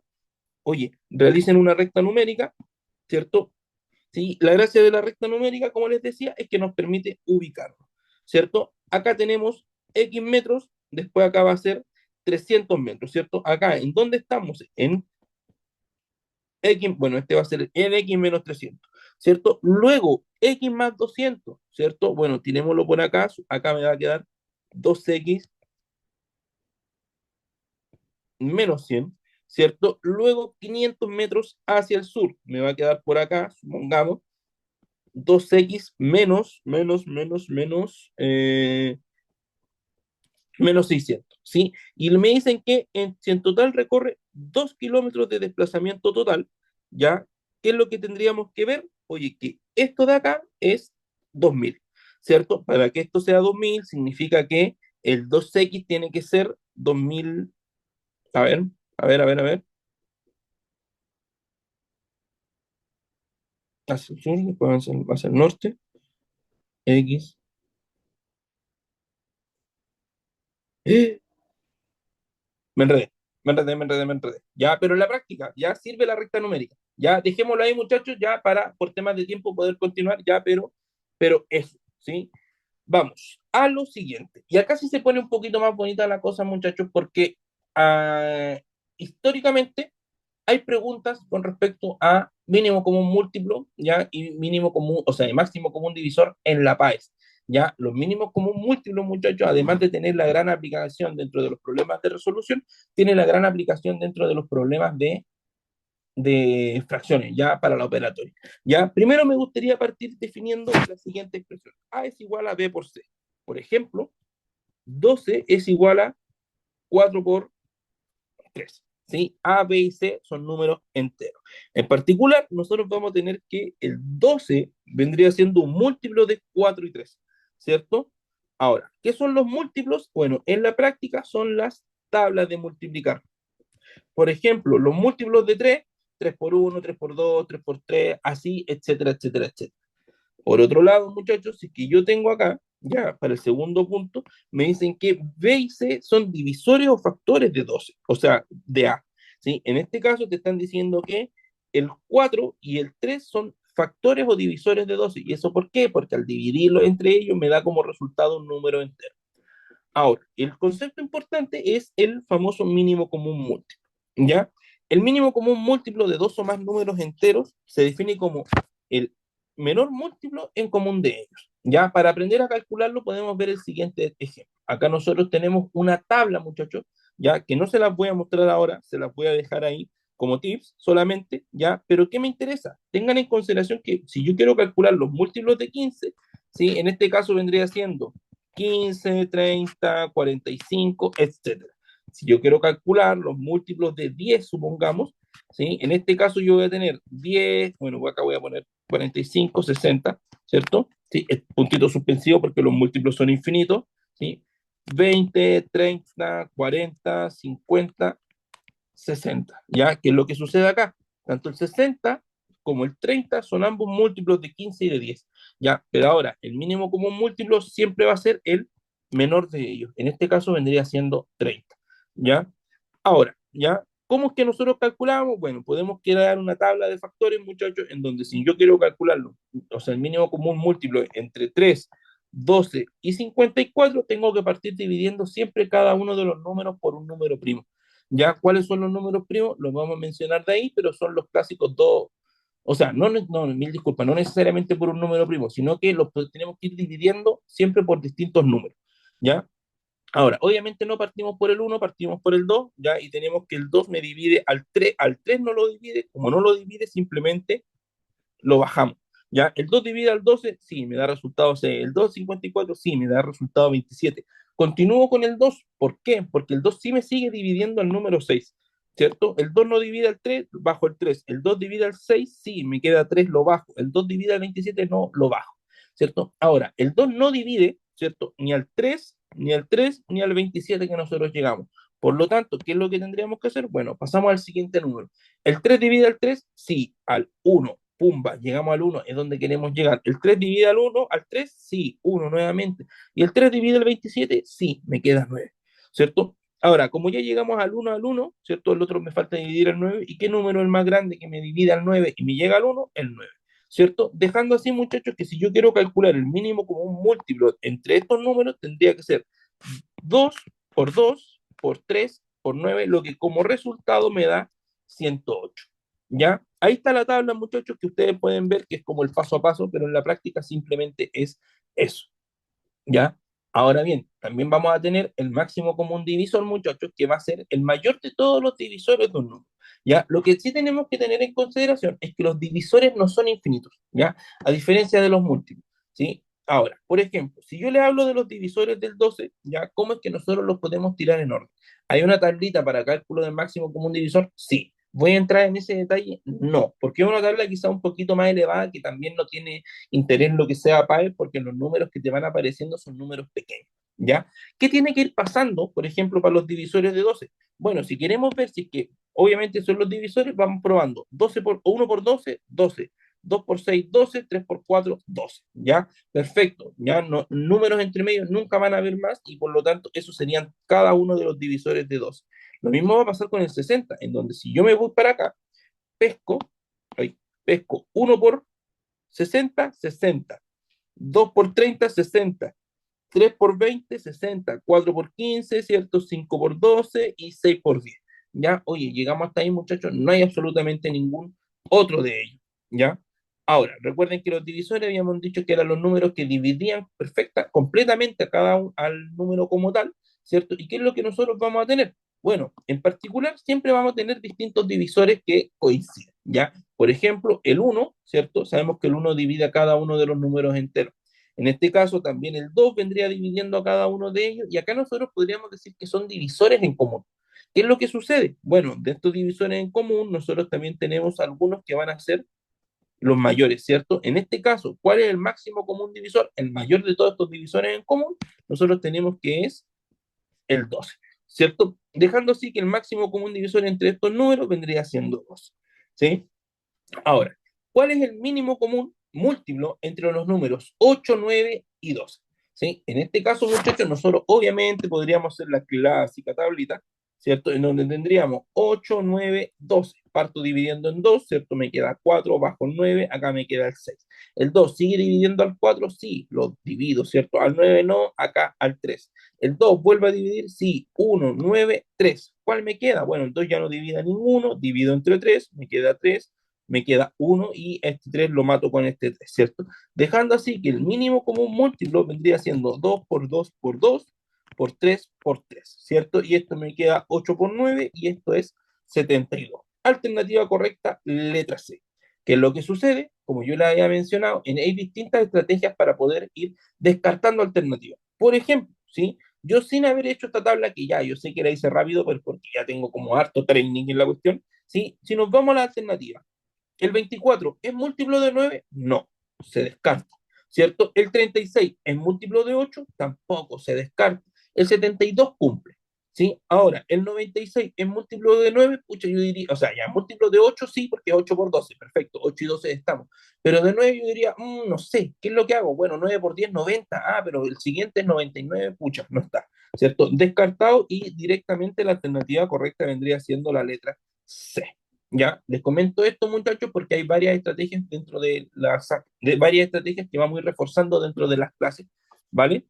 Oye, realicen una recta numérica, ¿cierto? ¿Sí? La gracia de la recta numérica, como les decía, es que nos permite ubicarnos, ¿cierto? Acá tenemos X metros, después acá va a ser 300 metros, ¿cierto? Acá, ¿en dónde estamos? En X, bueno, este va a ser en X menos 300, ¿cierto? Luego, X más 200, ¿cierto? Bueno, tirémoslo por acá, acá me va a quedar 2X menos 100, ¿cierto? Luego 500 metros hacia el sur, me va a quedar por acá, supongamos, 2x menos 600, ¿sí? Y me dicen que si en total recorre 2 kilómetros de desplazamiento total, ¿ya? ¿Qué es lo que tendríamos que ver? Oye, que esto de acá es 2000, ¿cierto? Para que esto sea 2000 significa que el 2x tiene que ser 2000, a ver, a ver, hacia el sur, después hacia el norte, x. ¡Eh! Me enredé. Ya, pero en la práctica, ya sirve la recta numérica. Ya, dejémoslo ahí, muchachos, ya para, por temas de tiempo, poder continuar, ya, pero eso, ¿sí? Vamos a lo siguiente. Y acá sí se pone un poquito más bonita la cosa, muchachos, porque históricamente hay preguntas con respecto a mínimo común múltiplo, ¿ya? Y mínimo común, o sea, máximo común divisor en la PAES. Ya, los mínimos común múltiplos, muchachos, además de tener la gran aplicación dentro de los problemas de resolución, tiene la gran aplicación dentro de los problemas de fracciones, ya para la operatoria. Ya, primero me gustaría partir definiendo la siguiente expresión. A es igual a B por C. Por ejemplo, 12 es igual a 4 por 3. ¿Sí? A, B y C son números enteros. En particular, nosotros vamos a tener que el 12 vendría siendo un múltiplo de 4 y 3, ¿cierto? Ahora, ¿qué son los múltiplos? Bueno, en la práctica son las tablas de multiplicar. Por ejemplo, los múltiplos de 3, 3 por 1, 3 por 2, 3 por 3, así, etcétera, etcétera, etcétera. Por otro lado, muchachos, si que yo tengo acá, ya para el segundo punto, me dicen que B y C son divisores o factores de 12, o sea, de A. ¿Sí? En este caso te están diciendo que el 4 y el 3 son factores o divisores de 12. ¿Y eso por qué? Porque al dividirlo entre ellos me da como resultado un número entero. Ahora, el concepto importante es el famoso mínimo común múltiplo, ¿ya? El mínimo común múltiplo de dos o más números enteros se define como el menor múltiplo en común de ellos, ¿ya? Para aprender a calcularlo podemos ver el siguiente ejemplo. Acá nosotros tenemos una tabla, muchachos, ¿ya? Que no se las voy a mostrar ahora, se las voy a dejar ahí como tips solamente, ¿ya? Pero ¿qué me interesa? Tengan en consideración que si yo quiero calcular los múltiplos de 15, ¿sí? En este caso vendría siendo 15, 30, 45, etcétera. Si yo quiero calcular los múltiplos de 10, supongamos, ¿sí? En este caso yo voy a tener 10, bueno, acá voy a poner 45, 60, ¿cierto? ¿Sí? Es puntito suspensivo porque los múltiplos son infinitos, ¿sí? 20, 30, 40, 50, 60, ¿ya? ¿Qué es lo que sucede acá? Tanto el 60 como el 30 son ambos múltiplos de 15 y de 10, ¿ya? Pero ahora, el mínimo común múltiplo siempre va a ser el menor de ellos. En este caso vendría siendo 30, ¿ya? Ahora, ¿ya? ¿Cómo es que nosotros calculamos? Bueno, podemos crear una tabla de factores, muchachos, en donde si yo quiero calcularlo, o sea, el mínimo común múltiplo entre 3, 12 y 54, tengo que partir dividiendo siempre cada uno de los números por un número primo. ¿Ya? ¿Cuáles son los números primos? Los vamos a mencionar de ahí, pero son los clásicos dos, o sea, mil disculpas, no necesariamente por un número primo, sino que los tenemos que ir dividiendo siempre por distintos números, ¿ya? Ahora, obviamente no partimos por el uno, partimos por el 2, ¿ya? Y tenemos que el 2 me divide al 3 no lo divide, como no lo divide, simplemente lo bajamos. ¿Ya? El 2 divide al 12, sí, me da resultado 6. El 2,54, sí, me da resultado 27. Continúo con el 2, ¿por qué? Porque el 2 sí me sigue dividiendo al número 6, ¿cierto? El 2 no divide al 3, bajo el 3. El 2 divide al 6, sí, me queda 3, lo bajo. El 2 divide al 27, no, lo bajo, ¿cierto? Ahora, el 2 no divide, ¿cierto? Ni al 3, ni al 3, ni al 27 que nosotros llegamos. Por lo tanto, ¿qué es lo que tendríamos que hacer? Bueno, pasamos al siguiente número. ¿El 3 divide al 3? Sí, al 1. Pumba, llegamos al 1, es donde queremos llegar. ¿El 3 divide al 1, al 3? Sí, 1 nuevamente. ¿Y el 3 divide al 27? Sí, me queda 9, ¿cierto? Ahora, como ya llegamos al 1, ¿cierto? El otro me falta dividir al 9. ¿Y qué número es el más grande que me divide al 9 y me llega al 1? El 9, ¿cierto? Dejando así, muchachos, que si yo quiero calcular el mínimo como un múltiplo entre estos números, tendría que ser 2 por 2 por 3 por 9, lo que como resultado me da 108. ¿Ya? Ahí está la tabla, muchachos, que ustedes pueden ver que es como el paso a paso, pero en la práctica simplemente es eso. ¿Ya? Ahora bien, también vamos a tener el máximo común divisor, muchachos, que va a ser el mayor de todos los divisores de un número. ¿Ya? Lo que sí tenemos que tener en consideración es que los divisores no son infinitos, ¿ya? A diferencia de los múltiplos, ¿sí? Ahora, por ejemplo, si yo le hablo de los divisores del 12, ¿ya? ¿Cómo es que nosotros los podemos tirar en orden? ¿Hay una tablita para cálculo del máximo común divisor? Sí. ¿Voy a entrar en ese detalle? No, porque es una tabla quizá un poquito más elevada que también no tiene interés lo que sea para él, porque los números que te van apareciendo son números pequeños, ¿ya? ¿Qué tiene que ir pasando, por ejemplo, para los divisores de 12? Bueno, si queremos ver si es que, obviamente son los divisores, vamos probando 12 por 1 por 12, 12. 2 por 6, 12, 3 por 4, 12, ¿ya? Perfecto, ya no, números entre medios nunca van a haber más y por lo tanto esos serían cada uno de los divisores de 12. Lo mismo va a pasar con el 60, en donde si yo me voy para acá, pesco, ay, pesco 1 por 60, 60. 2 por 30, 60. 3 por 20, 60. 4 por 15, ¿cierto? 5 por 12 y 6 por 10. ¿Ya? Oye, llegamos hasta ahí, muchachos. No hay absolutamente ningún otro de ellos. ¿Ya? Ahora, recuerden que los divisores habíamos dicho que eran los números que dividían completamente a al número como tal, ¿cierto? ¿Y qué es lo que nosotros vamos a tener? Bueno, en particular, siempre vamos a tener distintos divisores que coinciden, ¿ya? Por ejemplo, el uno, ¿cierto? Sabemos que el uno divide a cada uno de los números enteros. En este caso, también el 2 vendría dividiendo a cada uno de ellos, y acá nosotros podríamos decir que son divisores en común. ¿Qué es lo que sucede? Bueno, de estos divisores en común, nosotros también tenemos algunos que van a ser los mayores, ¿cierto? En este caso, ¿cuál es el máximo común divisor? El mayor de todos estos divisores en común, nosotros tenemos que es el 12, ¿cierto? Dejando así que el máximo común divisor entre estos números vendría siendo 2, ¿sí? Ahora, ¿cuál es el mínimo común múltiplo entre los números 8, 9 y 12? ¿Sí? En este caso, muchachos, nosotros obviamente podríamos hacer la clásica tablita, ¿cierto? En donde tendríamos 8, 9, 12. Parto dividiendo en 2, ¿cierto? Me queda 4 bajo el 9, acá me queda el 6. El 2 sigue dividiendo al 4, sí, lo divido, ¿cierto? Al 9 no, acá al 3. El 2 vuelve a dividir, sí, 1, 9, 3. ¿Cuál me queda? Bueno, el 2 ya no divide a ninguno, divido entre 3, me queda 3, me queda uno y este 3 lo mato con este 3, ¿cierto? Dejando así que el mínimo común múltiplo vendría siendo 2 por 2 por 2 por 3 por 3, ¿cierto? Y esto me queda 8 por 9 y esto es 72. Alternativa correcta, letra C. ¿Qué es lo que sucede? Como yo le había mencionado, hay distintas estrategias para poder ir descartando alternativas. Por ejemplo, ¿sí? Yo sin haber hecho esta tabla, que ya yo sé que la hice rápido, pero porque ya tengo como harto training en la cuestión, ¿sí? Si nos vamos a la alternativa, ¿el 24 es múltiplo de 9? No, se descarta, ¿cierto? ¿El 36 es múltiplo de 8? Tampoco se descarta. El 72 cumple, ¿sí? Ahora, ¿el 96 es múltiplo de 9? Pucha, yo diría, o sea, ya múltiplo de 8 sí, porque es 8 por 12, perfecto, 8 y 12 estamos. Pero de 9 yo diría, no sé, ¿qué es lo que hago? Bueno, 9 por 10, 90. Ah, pero el siguiente es 99, pucha, no está, ¿cierto? Descartado y directamente la alternativa correcta vendría siendo la letra C. Ya, les comento esto, muchachos, porque hay varias estrategias dentro de varias estrategias que vamos a ir reforzando dentro de las clases, ¿vale?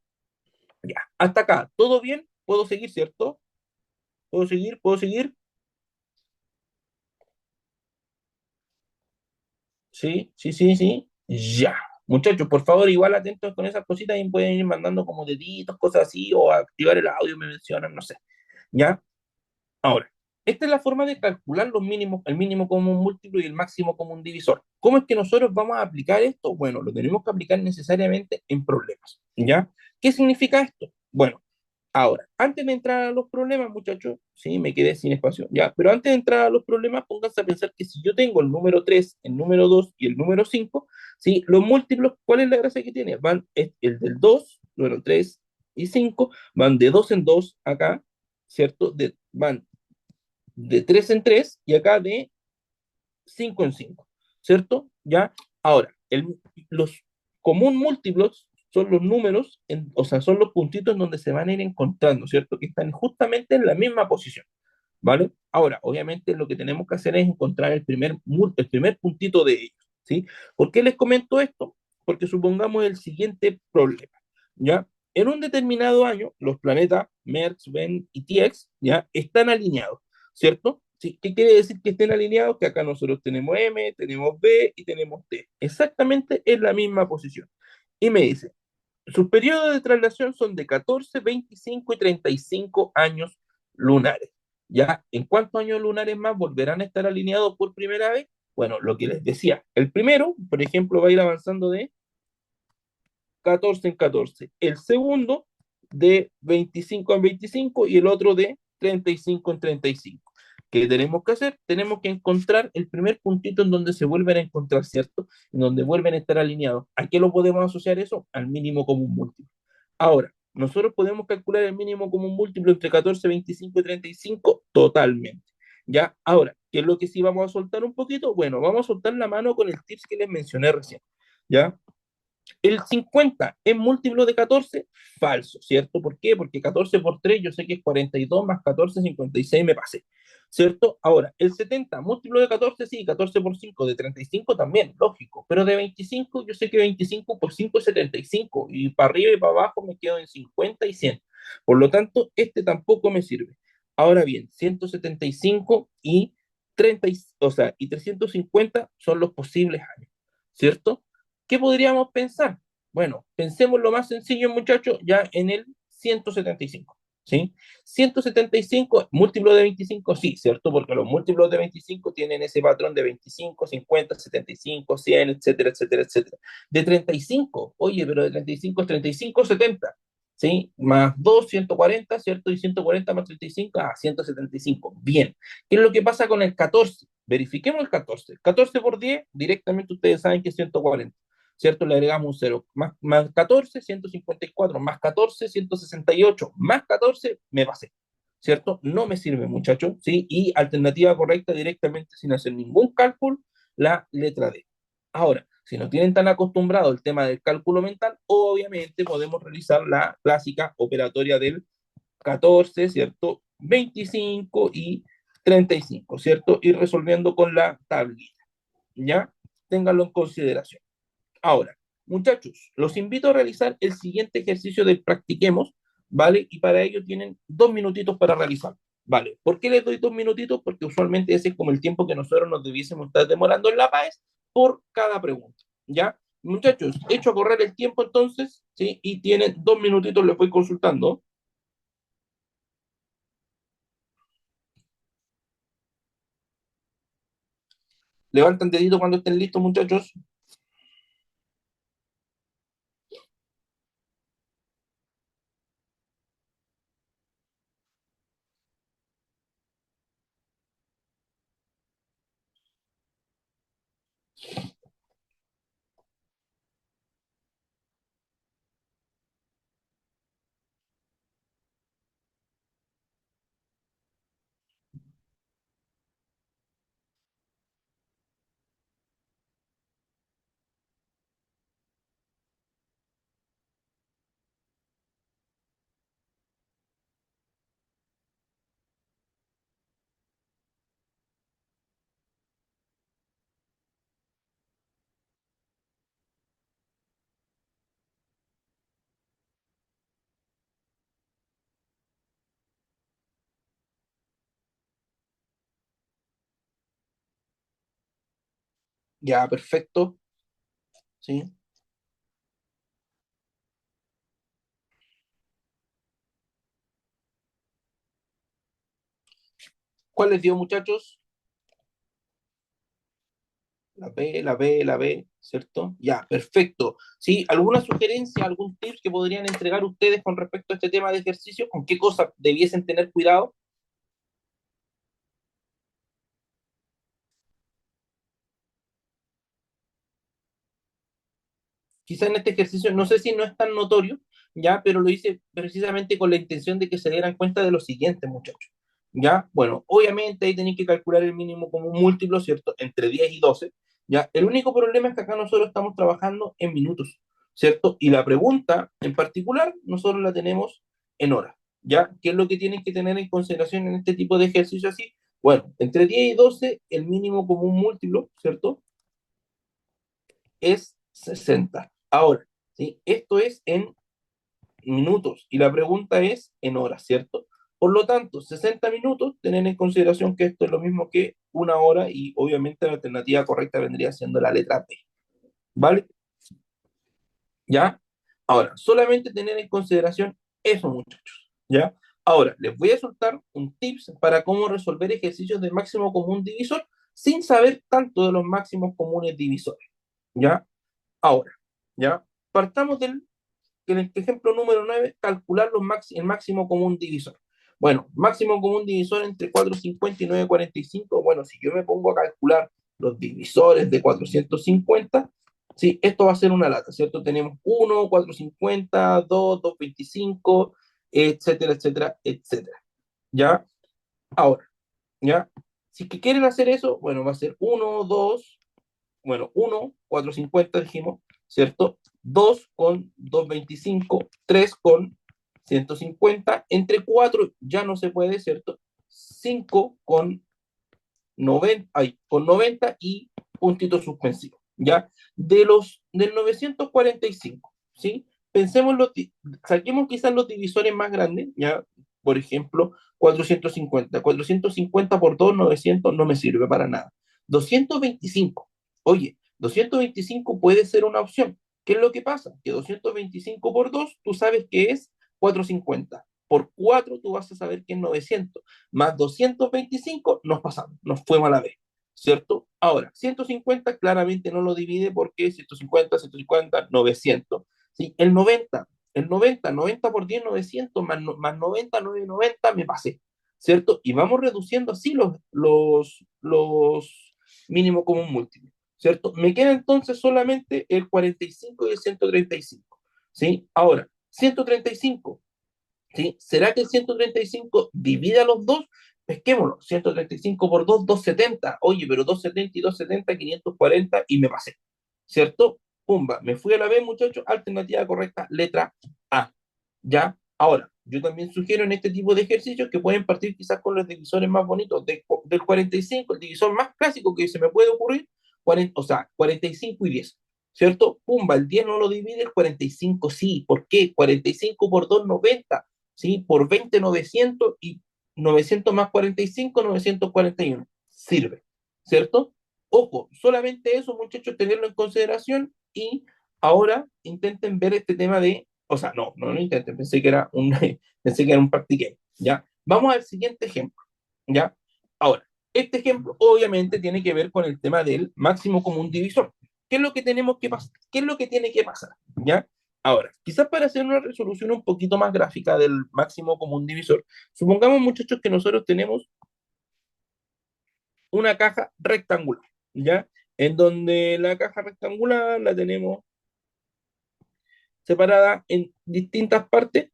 Ya, hasta acá, ¿todo bien? ¿Puedo seguir, cierto? ¿Puedo seguir? ¿Puedo seguir? Sí, sí, sí, sí. Ya. Muchachos, por favor, igual atentos con esas cositas y pueden ir mandando como deditos, cosas así, o activar el audio, me mencionan, no sé. ¿Ya? Ahora, esta es la forma de calcular los mínimos, el mínimo común múltiplo y el máximo común divisor. ¿Cómo es que nosotros vamos a aplicar esto? Bueno, lo tenemos que aplicar necesariamente en problemas, ¿ya? ¿Qué significa esto? Bueno, ahora, antes de entrar a los problemas, muchachos, sí, me quedé sin espacio, ¿ya? Pero antes de entrar a los problemas, pónganse a pensar que si yo tengo el número 3, el número 2 y el número 5, ¿sí? Los múltiplos, ¿cuál es la gracia que tiene? Es el del 2, número 3 y 5, van de 2 en 2 acá, ¿cierto? Van de 3 en 3 y acá de 5 en 5, ¿cierto? ¿Ya? Ahora, los común múltiplos son los números, o sea, son los puntitos en donde se van a ir encontrando, ¿cierto? Que están justamente en la misma posición, ¿vale? Ahora, obviamente lo que tenemos que hacer es encontrar el primer puntito de ellos, ¿sí? ¿Por qué les comento esto? Porque supongamos el siguiente problema, ¿ya? En un determinado año, los planetas Merx, Ven y Tx, ¿ya? Están alineados, ¿cierto? Sí, ¿qué quiere decir que estén alineados? Que acá nosotros tenemos M, tenemos B y tenemos T, exactamente en la misma posición. Y me dice, Sus periodos de traslación son de 14, 25 y 35 años lunares. ¿Ya? ¿En cuántos años lunares más volverán a estar alineados por primera vez? Bueno, lo que les decía, el primero, por ejemplo, va a ir avanzando de 14 en 14, el segundo de 25 en 25 y el otro de 35 en 35. ¿Qué tenemos que hacer? Tenemos que encontrar el primer puntito en donde se vuelven a encontrar, ¿cierto? En donde vuelven a estar alineados. ¿A qué lo podemos asociar eso? Al mínimo común múltiplo. Ahora, nosotros podemos calcular el mínimo común múltiplo entre 14, 25 y 35 totalmente. ¿Ya? Ahora, ¿qué es lo que sí vamos a soltar un poquito? Bueno, vamos a soltar la mano con el tips que les mencioné recién. ¿Ya? El 50 es múltiplo de 14, falso, ¿cierto? ¿Por qué? Porque 14 por 3 yo sé que es 42 más 14, 56 me pasé, ¿cierto? Ahora, el 70, múltiplo de 14, sí, 14 por 5, de 35 también, lógico, pero de 25 yo sé que 25 por 5 es 75 y para arriba y para abajo me quedo en 50 y 100. Por lo tanto, este tampoco me sirve. Ahora bien, 175 y 30, o sea, y 350 son los posibles años, ¿cierto? ¿Qué podríamos pensar? Bueno, pensemos lo más sencillo, muchachos, ya en el 175, ¿sí? 175, múltiplo de 25, sí, ¿cierto? Porque los múltiplos de 25 tienen ese patrón de 25, 50, 75, 100, etcétera, etcétera, etcétera. De 35, oye, pero de 35 es 35, 70, ¿sí? Más 2, 140, ¿cierto? Y 140 más 35, 175. Bien. ¿Qué es lo que pasa con el 14? Verifiquemos el 14. 14 por 10, directamente ustedes saben que es 140. ¿Cierto? Le agregamos un 0. Más 14, 154, más 14, 168, más 14, me pasé. ¿Cierto? No me sirve, muchachos, ¿sí? Y alternativa correcta directamente sin hacer ningún cálculo, la letra D. Ahora, si no tienen tan acostumbrado el tema del cálculo mental, obviamente podemos realizar la clásica operatoria del 14, ¿cierto? 25 y 35, ¿cierto? Ir resolviendo con la tablita, ¿ya? Ténganlo en consideración. Ahora, muchachos, los invito a realizar el siguiente ejercicio del practiquemos, ¿vale? Y para ello tienen 2 minutitos para realizar, ¿vale? ¿Por qué les doy 2 minutitos? Porque usualmente ese es como el tiempo que nosotros nos debiésemos estar demorando en la PAES por cada pregunta, ¿ya? Muchachos, hecho a correr el tiempo entonces, ¿sí? Y tienen 2 minutitos, les voy consultando. Levantan dedito cuando estén listos, muchachos. Ya, perfecto, ¿sí? ¿Cuál les dio, muchachos? La B, la B, la B, ¿cierto? Ya, perfecto. ¿Sí? ¿Alguna sugerencia, algún tips que podrían entregar ustedes con respecto a este tema de ejercicio? ¿Con qué cosas debiesen tener cuidado? Quizá en este ejercicio, no sé si no es tan notorio, ya, pero lo hice precisamente con la intención de que se dieran cuenta de lo siguiente, muchachos. Ya, bueno, obviamente ahí tenéis que calcular el mínimo como un múltiplo, ¿cierto? Entre 10 y 12. Ya, el único problema es que acá nosotros estamos trabajando en minutos, ¿cierto? Y la pregunta en particular, nosotros la tenemos en horas, ¿ya? ¿Qué es lo que tienen que tener en consideración en este tipo de ejercicio así? Bueno, entre 10 y 12, el mínimo como un múltiplo, ¿cierto? Es 60. Ahora, ¿sí? Esto es en minutos y la pregunta es en horas, ¿cierto? Por lo tanto, 60 minutos, tener en consideración que esto es lo mismo que una hora y obviamente la alternativa correcta vendría siendo la letra B, ¿vale? ¿Ya? Ahora, solamente tener en consideración eso, muchachos, ¿ya? Ahora, les voy a soltar un tips para cómo resolver ejercicios de máximo común divisor sin saber tanto de los máximos comunes divisores, ¿ya? Ahora, ¿ya? Partamos en el ejemplo número 9 calcular el máximo común divisor. Bueno, máximo común divisor entre 450 y 945. Bueno, si yo me pongo a calcular los divisores de 450, sí, esto va a ser una lata, ¿cierto? Tenemos 1, 450, 2, 225, etcétera, etcétera, etcétera. ¿Ya? Ahora, ¿ya? Si que quieren hacer eso, bueno, va a ser 1, 2, bueno, 1, 450 dijimos, ¿cierto? 2 con 225, 3 con 150, entre 4 ya no se puede, ¿cierto? 5 con 90, ay, con 90 y puntito suspensivo, ¿ya? Del 945, ¿sí? Pensemos, saquemos quizás los divisores más grandes, ¿ya? Por ejemplo, 450 por 2, 900, no me sirve para nada. 225, oye, 225 puede ser una opción. ¿Qué es lo que pasa? Que 225 por 2, tú sabes que es 450. Por 4, tú vas a saber que es 900 más 225, nos pasamos, nos fuimos a la vez, ¿cierto? Ahora, 150 claramente no lo divide porque 150, 150, 900, ¿sí? El 90 por 10, 900, más 90, 990, me pasé, ¿cierto? Y vamos reduciendo así los mínimo común múltiplo, ¿cierto? Me queda entonces solamente el 45 y el 135, ¿sí? Ahora, 135, ¿sí? ¿Será que el 135 divide a los dos? Pesquémoslo, 135 por 2, 270. Oye, pero 270 y 270, 540 y me pasé, ¿cierto? Pumba, me fui a la B, muchachos, alternativa correcta, letra A. ¿Ya? Ahora, yo también sugiero en este tipo de ejercicios que pueden partir quizás con los divisores más bonitos del 45, el divisor más clásico que se me puede ocurrir, 40, o sea, 45 y 10. ¿Cierto? Pumba, el 10 no lo divide, el 45 sí. ¿Por qué? 45 por 2, 90. ¿Sí? Por 20, 900 y 900 más 45, 941. Sirve, ¿cierto? Ojo, solamente eso, muchachos, tenerlo en consideración y ahora intenten ver este tema de, o sea, no lo intenten, pensé que era un practiqué, ¿ya? Vamos al siguiente ejemplo, ¿ya? Ahora, este ejemplo obviamente tiene que ver con el tema del máximo común divisor. ¿Qué es lo que tenemos que pasar? ¿Qué es lo que tiene que pasar? ¿Ya? Ahora, quizás para hacer una resolución un poquito más gráfica del máximo común divisor, supongamos, muchachos, que nosotros tenemos una caja rectangular, ¿ya? En donde la caja rectangular la tenemos separada en distintas partes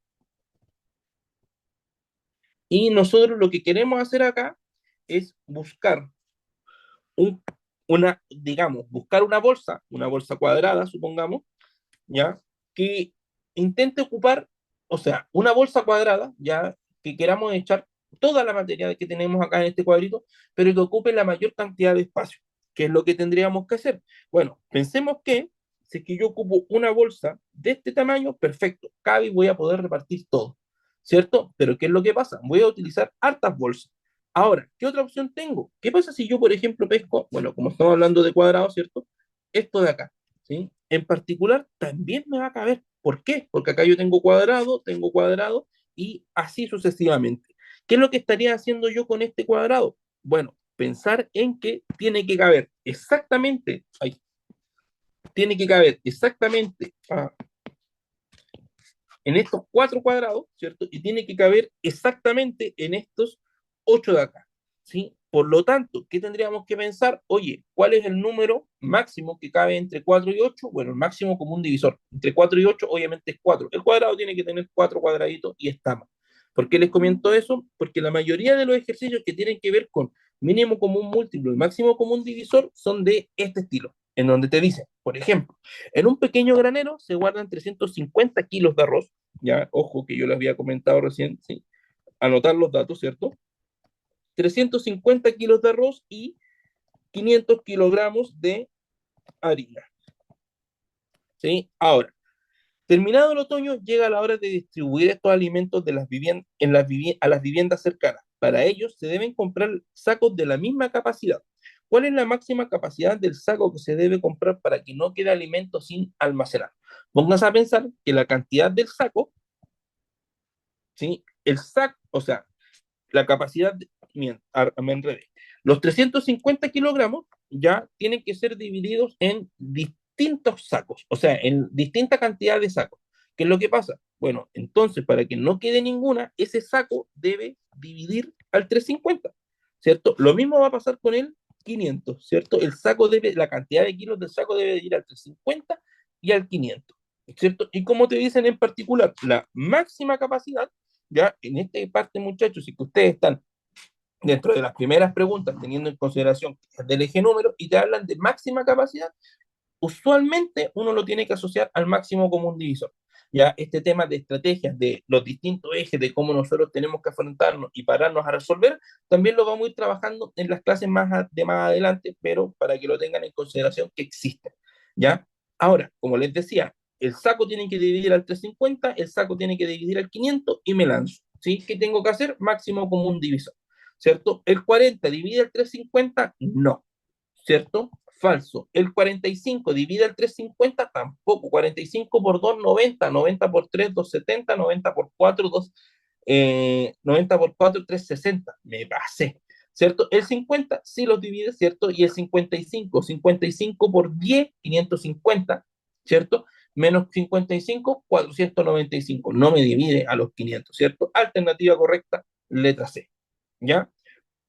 y nosotros lo que queremos hacer acá es buscar un, digamos, buscar una bolsa cuadrada, supongamos, ¿ya? Que intente ocupar, o sea, una bolsa cuadrada, ya que queramos echar toda la materia que tenemos acá en este cuadrito, pero que ocupe la mayor cantidad de espacio. ¿Qué es lo que tendríamos que hacer? Bueno, pensemos que si es que yo ocupo una bolsa de este tamaño, perfecto, cabe y voy a poder repartir todo, ¿cierto? Pero ¿qué es lo que pasa? Voy a utilizar hartas bolsas. Ahora, ¿qué otra opción tengo? ¿Qué pasa si yo, por ejemplo, pesco, bueno, como estamos hablando de cuadrados, ¿cierto? Esto de acá, ¿sí? En particular, también me va a caber. ¿Por qué? Porque acá yo tengo cuadrado y así sucesivamente. ¿Qué es lo que estaría haciendo yo con este cuadrado? Bueno, pensar en que tiene que caber exactamente, ay, tiene que caber exactamente en estos 4 cuadrados, ¿cierto? Y tiene que caber exactamente en estos 8 de acá, ¿sí? Por lo tanto, ¿qué tendríamos que pensar? Oye, ¿cuál es el número máximo que cabe entre 4 y 8? Bueno, el máximo común divisor. Entre 4 y 8 obviamente es 4. El cuadrado tiene que tener 4 cuadraditos y estamos. ¿Por qué les comento eso? Porque la mayoría de los ejercicios que tienen que ver con mínimo común múltiplo y máximo común divisor son de este estilo, en donde te dicen, por ejemplo, en un pequeño granero se guardan 350 kilos de arroz, ya, ojo que yo les había comentado recién, sí, anotar los datos, ¿cierto? 350 kilos de arroz y 500 kilogramos de harina, ¿sí? Ahora, terminado el otoño, llega la hora de distribuir estos alimentos de a las viviendas cercanas. Para ello, se deben comprar sacos de la misma capacidad. ¿Cuál es la máxima capacidad del saco que se debe comprar para que no quede alimento sin almacenar? Pónganse a pensar que la cantidad del saco, ¿sí? El saco, o sea, la capacidad, me enredé. Los 350 kilogramos ya tienen que ser divididos en distintos sacos, o sea, en distinta cantidad de sacos. ¿Qué es lo que pasa? Bueno, entonces, para que no quede ninguna, ese saco debe dividir al 350, ¿cierto? Lo mismo va a pasar con el 500, ¿cierto? El saco debe, la cantidad de kilos del saco debe ir al 350 y al 500, ¿cierto? Y como te dicen en particular, la máxima capacidad, ya en esta parte, muchachos, y que ustedes están dentro de las primeras preguntas, teniendo en consideración del eje número, y te hablan de máxima capacidad, usualmente uno lo tiene que asociar al máximo común divisor. Ya este tema de estrategias, de los distintos ejes, de cómo nosotros tenemos que afrontarnos y pararnos a resolver, también lo vamos a ir trabajando en las clases de más adelante, pero para que lo tengan en consideración que existen. ¿Ya? Ahora, como les decía, el saco tiene que dividir al 350, el saco tiene que dividir al 500 y me lanzo. ¿Sí? ¿Qué tengo que hacer? Máximo común divisor. ¿Cierto? ¿El 40 divide el 350? No. ¿Cierto? Falso. El 45 divide el 350, tampoco. 45 por 2, 90. 90 por 3, 270. 90 por 4, 2, 90 por 4, 360. Me pasé. ¿Cierto? El 50 sí los divide, ¿cierto? Y el 55, 55 por 10, 550, ¿cierto? Menos 55, 495. No me divide a los 500, ¿cierto? Alternativa correcta, letra C. ¿Ya?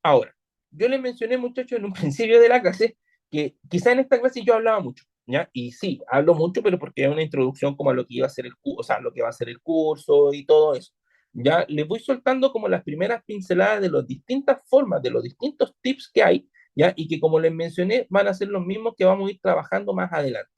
Ahora, yo les mencioné, muchachos, en un principio de la clase, que quizá en esta clase yo hablaba mucho, ¿ya? Y sí, hablo mucho, pero porque es una introducción como a lo que iba a ser el curso, o sea, lo que va a ser el curso y todo eso. Ya les voy soltando como las primeras pinceladas de las distintas formas, de los distintos tips que hay, ¿ya? Y que como les mencioné, van a ser los mismos que vamos a ir trabajando más adelante,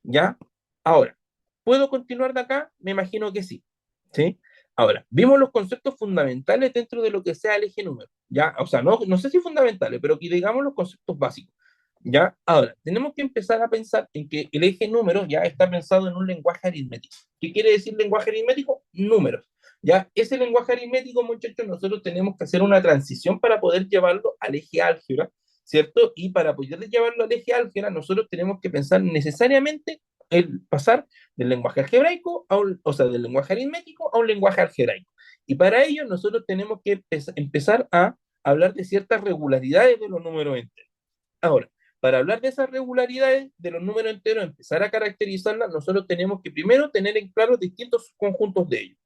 ¿ya? Ahora, ¿puedo continuar de acá? Me imagino que sí, ¿sí? Ahora, vimos los conceptos fundamentales dentro de lo que sea el eje número, ¿ya? O sea, no sé si fundamentales, pero que digamos los conceptos básicos, ¿ya? Ahora, tenemos que empezar a pensar en que el eje número ya está pensado en un lenguaje aritmético. ¿Qué quiere decir lenguaje aritmético? Números, ¿ya? Ese lenguaje aritmético, muchachos, nosotros tenemos que hacer una transición para poder llevarlo al eje álgebra, ¿cierto? Y para poder llevarlo al eje álgebra, nosotros tenemos que pensar necesariamente el pasar del lenguaje algebraico, o sea, del lenguaje aritmético a un lenguaje algebraico. Y para ello nosotros tenemos que empezar a hablar de ciertas regularidades de los números enteros. Ahora, para hablar de esas regularidades de los números enteros, empezar a caracterizarlas, nosotros tenemos que primero tener en claro distintos conjuntos de ellos.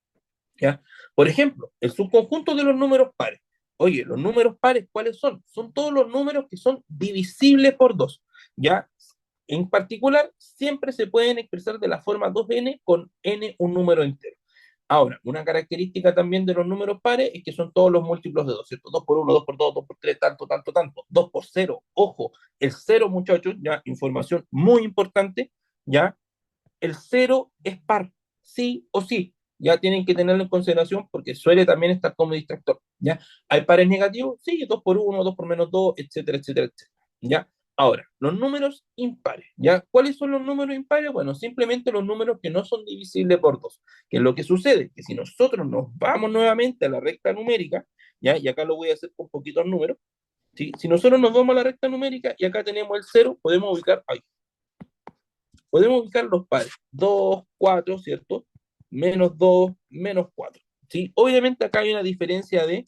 ¿Ya? Por ejemplo, el subconjunto de los números pares. Oye, los números pares, ¿cuáles son? Son todos los números que son divisibles por 2. ¿Ya? En particular, siempre se pueden expresar de la forma 2n con n un número entero. Ahora, una característica también de los números pares es que son todos los múltiplos de 2, ¿cierto? 2 por 1, 2 por 2, 2 por 3, tanto, tanto, tanto. 2 por 0, ojo, el 0, muchachos, ya, información muy importante, ya, el 0 es par, sí o sí. Ya tienen que tenerlo en consideración porque suele también estar como distractor, ¿ya? ¿Hay pares negativos? Sí, 2 por 1, 2 por menos 2, etcétera, etcétera, etcétera, ¿ya? Ahora, los números impares, ¿ya? ¿Cuáles son los números impares? Bueno, simplemente los números que no son divisibles por 2. ¿Qué es lo que sucede? Que si nosotros nos vamos nuevamente a la recta numérica, ¿ya? Y acá lo voy a hacer con poquitos números, ¿sí? Si nosotros nos vamos a la recta numérica y acá tenemos el 0, podemos ubicar los pares 2, 4, ¿cierto? Menos 2, menos 4, ¿sí? Obviamente acá hay una diferencia de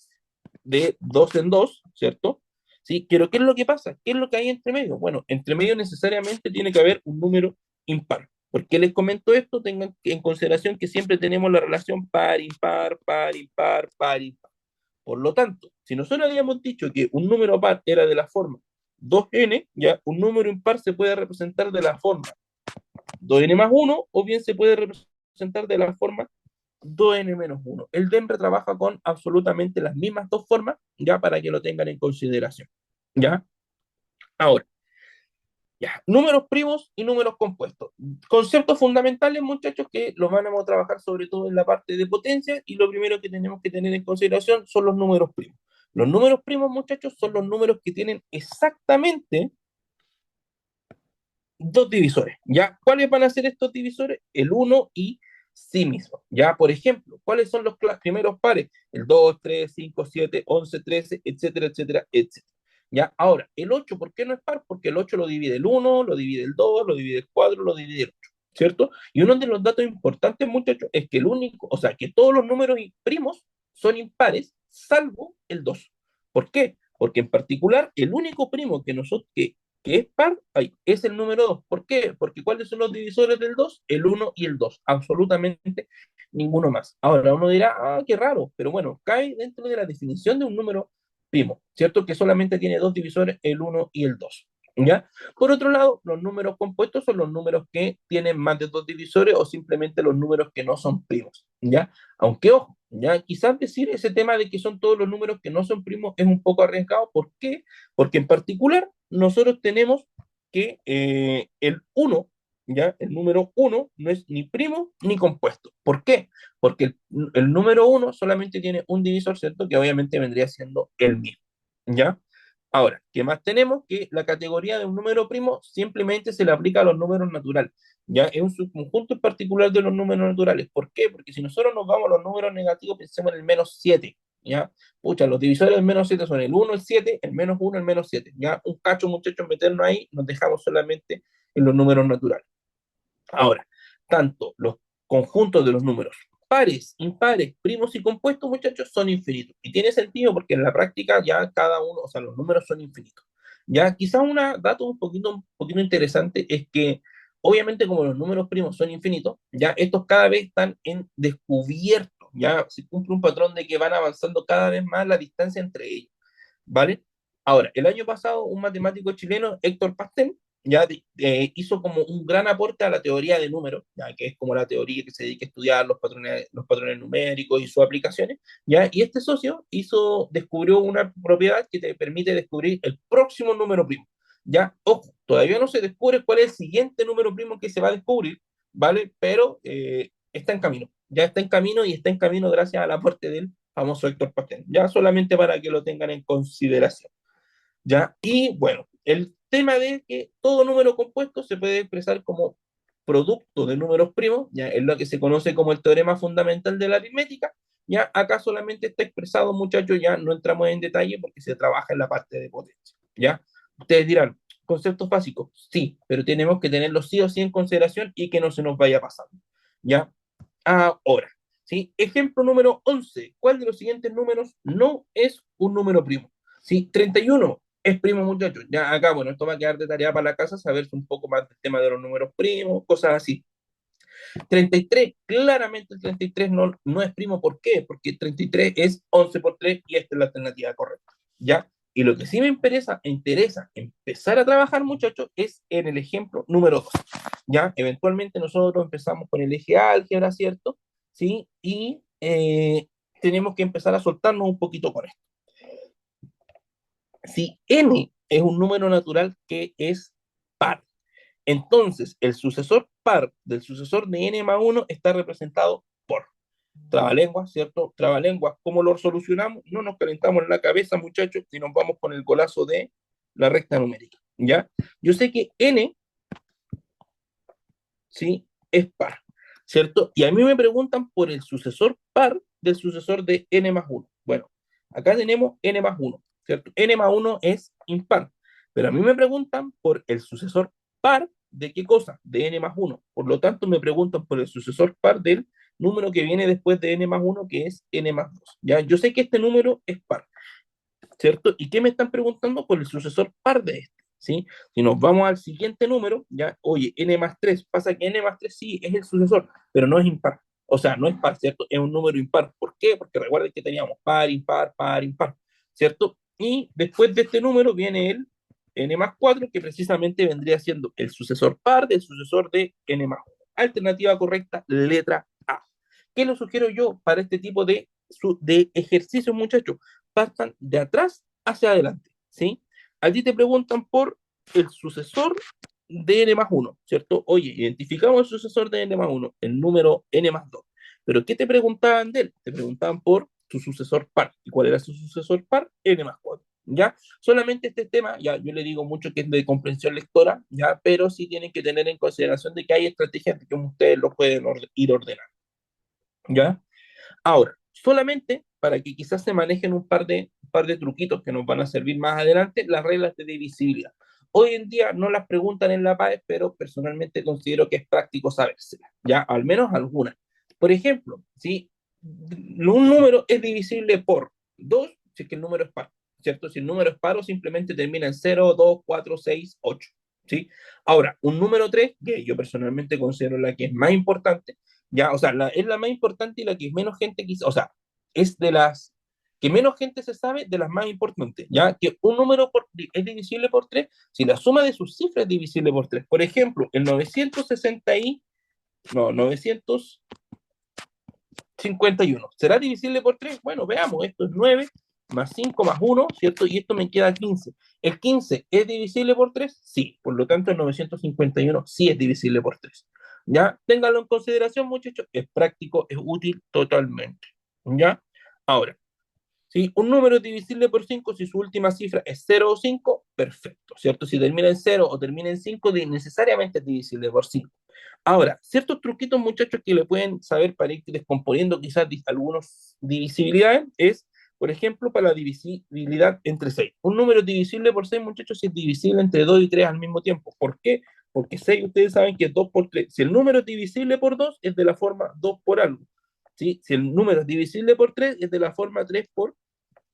2 en 2, ¿cierto? ¿Sí? Pero ¿qué es lo que pasa? ¿Qué es lo que hay entre medio? Bueno, entre medio necesariamente tiene que haber un número impar. ¿Por qué les comento esto? Tengan en consideración que siempre tenemos la relación par, impar, par, impar, par, impar. Por lo tanto, si nosotros habíamos dicho que un número par era de la forma 2n, ya un número impar se puede representar de la forma 2n más 1, o bien se puede representar de la forma 2n menos 1. El DEMRE trabaja con absolutamente las mismas dos formas, ya para que lo tengan en consideración. ¿Ya? Ahora, ya, números primos y números compuestos. Conceptos fundamentales, muchachos, que los vamos a trabajar sobre todo en la parte de potencia, y lo primero que tenemos que tener en consideración son los números primos. Los números primos, muchachos, son los números que tienen exactamente dos divisores, ¿ya? ¿Cuáles van a ser estos divisores? El uno y sí mismo, ¿ya? Por ejemplo, ¿cuáles son los primeros pares? El 2, 3, 5, 7, 11, 13, etcétera, etcétera, etcétera. ¿Ya? Ahora, el 8, ¿por qué no es par? Porque el 8 lo divide el uno, lo divide el 2, lo divide el 4, lo divide el 8, ¿cierto? Y uno de los datos importantes, muchachos, es que el único, o sea, que todos los números primos son impares, salvo el 2. ¿Por qué? Porque en particular, el único primo que es par es el número 2. ¿Por qué? Porque ¿cuáles son los divisores del 2? El uno y el 2. Absolutamente ninguno más. Ahora uno dirá, ah, qué raro, pero bueno, cae dentro de la definición de un número primo, ¿cierto? Que solamente tiene dos divisores, el uno y el 2. ¿Ya? Por otro lado, los números compuestos son los números que tienen más de dos divisores o simplemente los números que no son primos, ¿ya? Aunque, ojo, ya quizás decir ese tema de que son todos los números que no son primos es un poco arriesgado. ¿Por qué? Porque en particular nosotros tenemos que el uno, ¿ya? El número uno no es ni primo ni compuesto. ¿Por qué? Porque el número uno solamente tiene un divisor, ¿cierto? Que obviamente vendría siendo el mismo, ¿ya? Ahora, ¿qué más tenemos? Que la categoría de un número primo simplemente se le aplica a los números naturales, ¿ya? Es un subconjunto en particular de los números naturales. ¿Por qué? Porque si nosotros nos vamos a los números negativos, pensemos en el menos 7, ¿ya? Pucha, los divisores del menos 7 son el uno, el 7, el menos uno, el menos 7, ¿ya? Un cacho, muchachos, meternos ahí, nos dejamos solamente en los números naturales. Ahora, tanto los conjuntos de los números pares, impares, primos y compuestos, muchachos, son infinitos. Y tiene sentido porque en la práctica ya cada uno, o sea, los números son infinitos. Ya, quizá un dato un poquito interesante es que, obviamente, como los números primos son infinitos, ya estos cada vez están en descubierto. Ya se cumple un patrón de que van avanzando cada vez más la distancia entre ellos. ¿Vale? Ahora, el año pasado, un matemático chileno, Héctor Pastel, ya hizo como un gran aporte a la teoría de números, ya que es como la teoría que se dedica a estudiar los patrones numéricos y sus aplicaciones, ya, y este socio descubrió una propiedad que te permite descubrir el próximo número primo, ya, ojo, todavía no se descubre cuál es el siguiente número primo que se va a descubrir, ¿vale? Pero está en camino, ya está en camino y está en camino gracias al aporte del famoso Héctor Pastel, ya solamente para que lo tengan en consideración. ¿Ya? Y bueno, el tema de que todo número compuesto se puede expresar como producto de números primos, ya es lo que se conoce como el teorema fundamental de la aritmética, ya acá solamente está expresado, muchachos, ya no entramos en detalle porque se trabaja en la parte de potencia, ¿ya? Ustedes dirán, conceptos básicos, sí, pero tenemos que tenerlos sí o sí en consideración y que no se nos vaya pasando, ¿ya? Ahora, ¿sí? Ejemplo número 11. ¿Cuál de los siguientes números no es un número primo? ¿Sí? 31 es primo, muchachos. Ya acá, bueno, esto va a quedar de tarea para la casa, saberse un poco más del tema de los números primos, cosas así. 33, claramente el 33 no es primo. ¿Por qué? Porque 33 es 11 por 3 y esta es la alternativa correcta. ¿Ya? Y lo que sí me interesa empezar a trabajar, muchachos, es en el ejemplo número 2. ¿Ya? Eventualmente nosotros empezamos con el eje álgebra, ¿cierto? ¿Sí? Y tenemos que empezar a soltarnos un poquito con esto. Si n es un número natural que es par, entonces el sucesor par del sucesor de n más 1 está representado por trabalenguas, ¿cierto? Trabalenguas, ¿cómo lo solucionamos? No nos calentamos en la cabeza, muchachos, y nos vamos con el golazo de la recta numérica, ¿ya? Yo sé que n, ¿sí? Es par, ¿cierto? Y a mí me preguntan por el sucesor par del sucesor de n más 1. Bueno, acá tenemos n más 1, ¿cierto? N más 1 es impar, pero a mí me preguntan por el sucesor par de qué cosa, de n más 1. Por lo tanto, me preguntan por el sucesor par del número que viene después de n más 1, que es n más 2. ¿Ya? Yo sé que este número es par, ¿cierto? ¿Y qué me están preguntando? Por el sucesor par de este, ¿sí? Si nos vamos al siguiente número, ya, oye, n más 3, pasa que n más 3 sí es el sucesor, pero no es impar. O sea, no es par, ¿cierto? Es un número impar. ¿Por qué? Porque recuerden que teníamos par, impar, ¿cierto? Y después de este número viene el n más 4, que precisamente vendría siendo el sucesor par del sucesor de n más 1. Alternativa correcta, letra A. ¿Qué lo sugiero yo para este tipo de ejercicios, muchachos? Partan de atrás hacia adelante, ¿sí? A ti te preguntan por el sucesor de n más 1, ¿cierto? Oye, identificamos el sucesor de n más 1, el número n más 2. Pero ¿qué te preguntaban de él? Te preguntaban por su sucesor par. ¿Y cuál era su sucesor par? N más 4. ¿Ya? Solamente este tema, ya yo le digo mucho que es de comprensión lectora, ¿ya? Pero sí tienen que tener en consideración de que hay estrategias de cómo ustedes lo pueden ir ordenando, ¿ya? Ahora, solamente para que quizás se manejen un par de truquitos que nos van a servir más adelante, las reglas de divisibilidad. Hoy en día no las preguntan en la PAE, pero personalmente considero que es práctico sabérselas, ya, al menos algunas. Por ejemplo, si un número es divisible por 2, si es que el número es par, ¿cierto? Si el número es paro, simplemente termina en 0, 2, 4, 6, 8, ¿sí? Ahora, un número 3, que yo personalmente considero la que es más importante, ya, o sea, es la más importante y la que menos gente quizá, o sea, es de las que menos gente se sabe de las más importantes, ya que un número es divisible por 3 si la suma de sus cifras es divisible por 3. Por ejemplo, el 960 y, no, 951, ¿será divisible por 3? Bueno, veamos, esto es 9 más 5 más 1, ¿cierto? Y esto me queda 15. ¿El 15 es divisible por 3? Sí, por lo tanto el 951 sí es divisible por 3. ¿Ya? Ténganlo en consideración, muchachos, es práctico, es útil totalmente. ¿Ya? Ahora, si un número es divisible por 5, si su última cifra es 0 o 5, perfecto, ¿cierto? Si termina en 0 o termina en 5, necesariamente es divisible por 5. Ahora, ciertos truquitos, muchachos, que le pueden saber para ir descomponiendo quizás algunas divisibilidades es, por ejemplo, para la divisibilidad entre 6. Un número divisible por 6, muchachos, si es divisible entre 2 y 3 al mismo tiempo. ¿Por qué? Porque 6, ustedes saben que es 2 por 3. Si el número es divisible por 2, es de la forma 2 por algo. ¿Sí? Si el número es divisible por 3, es de la forma 3 por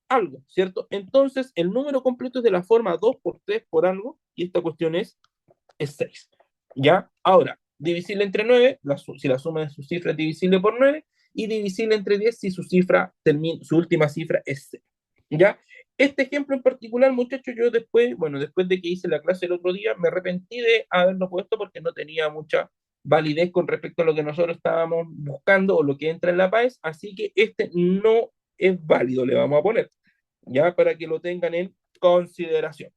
algo, ¿cierto? Entonces, el número completo es de la forma 2 por 3 por algo, y esta cuestión es 6. ¿Ya? Ahora, divisible entre 9, si la suma de sus cifras es divisible por 9, y divisible entre 10 si su última cifra es 6. ¿Ya? Este ejemplo en particular, muchachos, yo después, bueno, después de que hice la clase el otro día, me arrepentí de haberlo puesto porque no tenía mucha validez con respecto a lo que nosotros estábamos buscando o lo que entra en la PAES, así que este no es válido, le vamos a poner, ya para que lo tengan en consideración.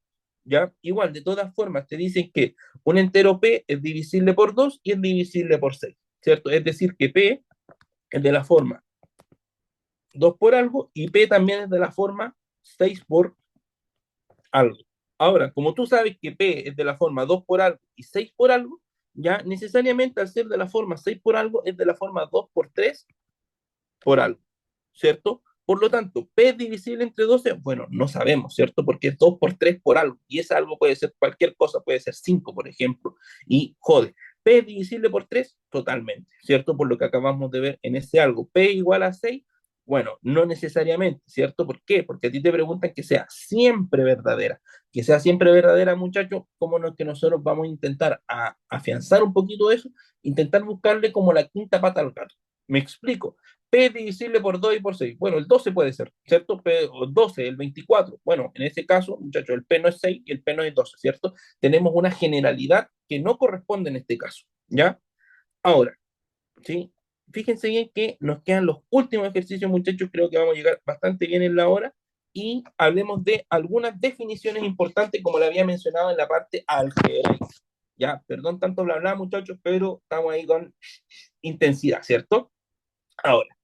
¿Ya? Igual, de todas formas, te dicen que un entero P es divisible por 2 y es divisible por 6, ¿cierto? Es decir, que P es de la forma 2 por algo y P también es de la forma 6 por algo. Ahora, como tú sabes que P es de la forma 2 por algo y 6 por algo, ya necesariamente al ser de la forma 6 por algo es de la forma 2 por 3 por algo, ¿cierto? Por lo tanto, P es divisible entre 12, bueno, no sabemos, ¿cierto? Porque es 2 por 3 por algo, y ese algo puede ser cualquier cosa, puede ser 5, por ejemplo, y jode. P es divisible por 3, totalmente, ¿cierto? Por lo que acabamos de ver en ese algo. P igual a 6, bueno, no necesariamente, ¿cierto? ¿Por qué? Porque a ti te preguntan que sea siempre verdadera. Que sea siempre verdadera, muchachos, ¿cómo no es que nosotros vamos a intentar afianzar un poquito eso? Intentar buscarle como la quinta pata al gato. Me explico. P es divisible por 2 y por 6. Bueno, el 12 puede ser, ¿cierto? P, o 12, el 24. Bueno, en ese caso, muchachos, el P no es 6 y el P no es 12, ¿cierto? Tenemos una generalidad que no corresponde en este caso, ¿ya? Ahora, ¿sí? Fíjense bien que nos quedan los últimos ejercicios, muchachos. Creo que vamos a llegar bastante bien en la hora y hablemos de algunas definiciones importantes, como le había mencionado en la parte algebraica. Ya, perdón tanto bla bla, muchachos, pero estamos ahí con intensidad, ¿cierto? Ahora,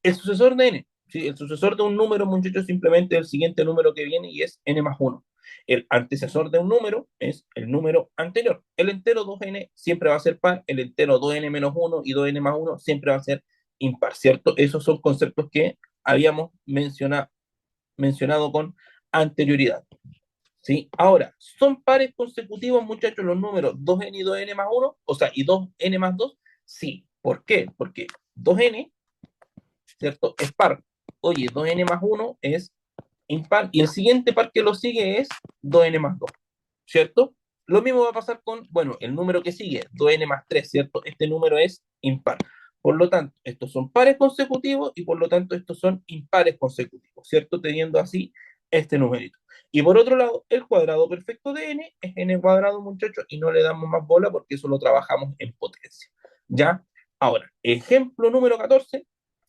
el sucesor de n, ¿sí? El sucesor de un número, muchachos, simplemente el siguiente número que viene y es n más 1. El antecesor de un número es el número anterior. El entero 2n siempre va a ser par, el entero 2n menos 1 y 2n más 1 siempre va a ser impar, ¿cierto? Esos son conceptos que habíamos mencionado con anterioridad. ¿Sí? Ahora, ¿son pares consecutivos, muchachos, los números 2n y 2n más 1? O sea, ¿y 2n más 2? Sí. ¿Por qué? Porque 2n, ¿cierto? Es par. Oye, 2n más 1 es impar. Y el siguiente par que lo sigue es 2n más 2, ¿cierto? Lo mismo va a pasar con, bueno, el número que sigue, 2n más 3, ¿cierto? Este número es impar. Por lo tanto, estos son pares consecutivos y por lo tanto estos son impares consecutivos, ¿cierto? Teniendo así este numerito. Y por otro lado, el cuadrado perfecto de n es n cuadrado, muchachos, y no le damos más bola porque eso lo trabajamos en potencia. ¿Ya? Ahora, ejemplo número 14,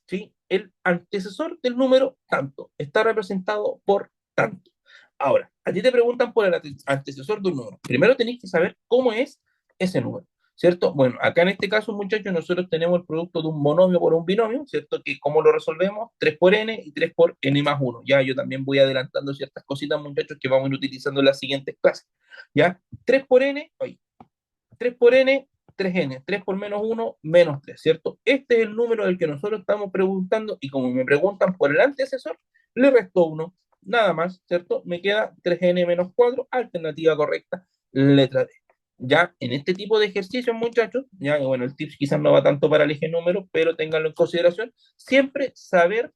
¿sí? El antecesor del número tanto está representado por tanto. Ahora, a ti te preguntan por el antecesor de un número. Primero tenéis que saber cómo es ese número, ¿cierto? Bueno, acá en este caso, muchachos, nosotros tenemos el producto de un monomio por un binomio, ¿cierto? Que cómo lo resolvemos, 3 por n y 3 por n más 1. Ya yo también voy adelantando ciertas cositas, muchachos, que vamos a ir utilizando en las siguientes clases. ¿Ya? 3 por n, oye, 3 por n 3n, 3 por menos uno menos 3, ¿cierto? Este es el número del que nosotros estamos preguntando y como me preguntan por el antecesor, le resto uno, nada más, ¿cierto? Me queda 3n menos 4, alternativa correcta, letra D. Ya en este tipo de ejercicios, muchachos, ya bueno, el tips quizás no va tanto para el eje número, pero ténganlo en consideración, siempre saber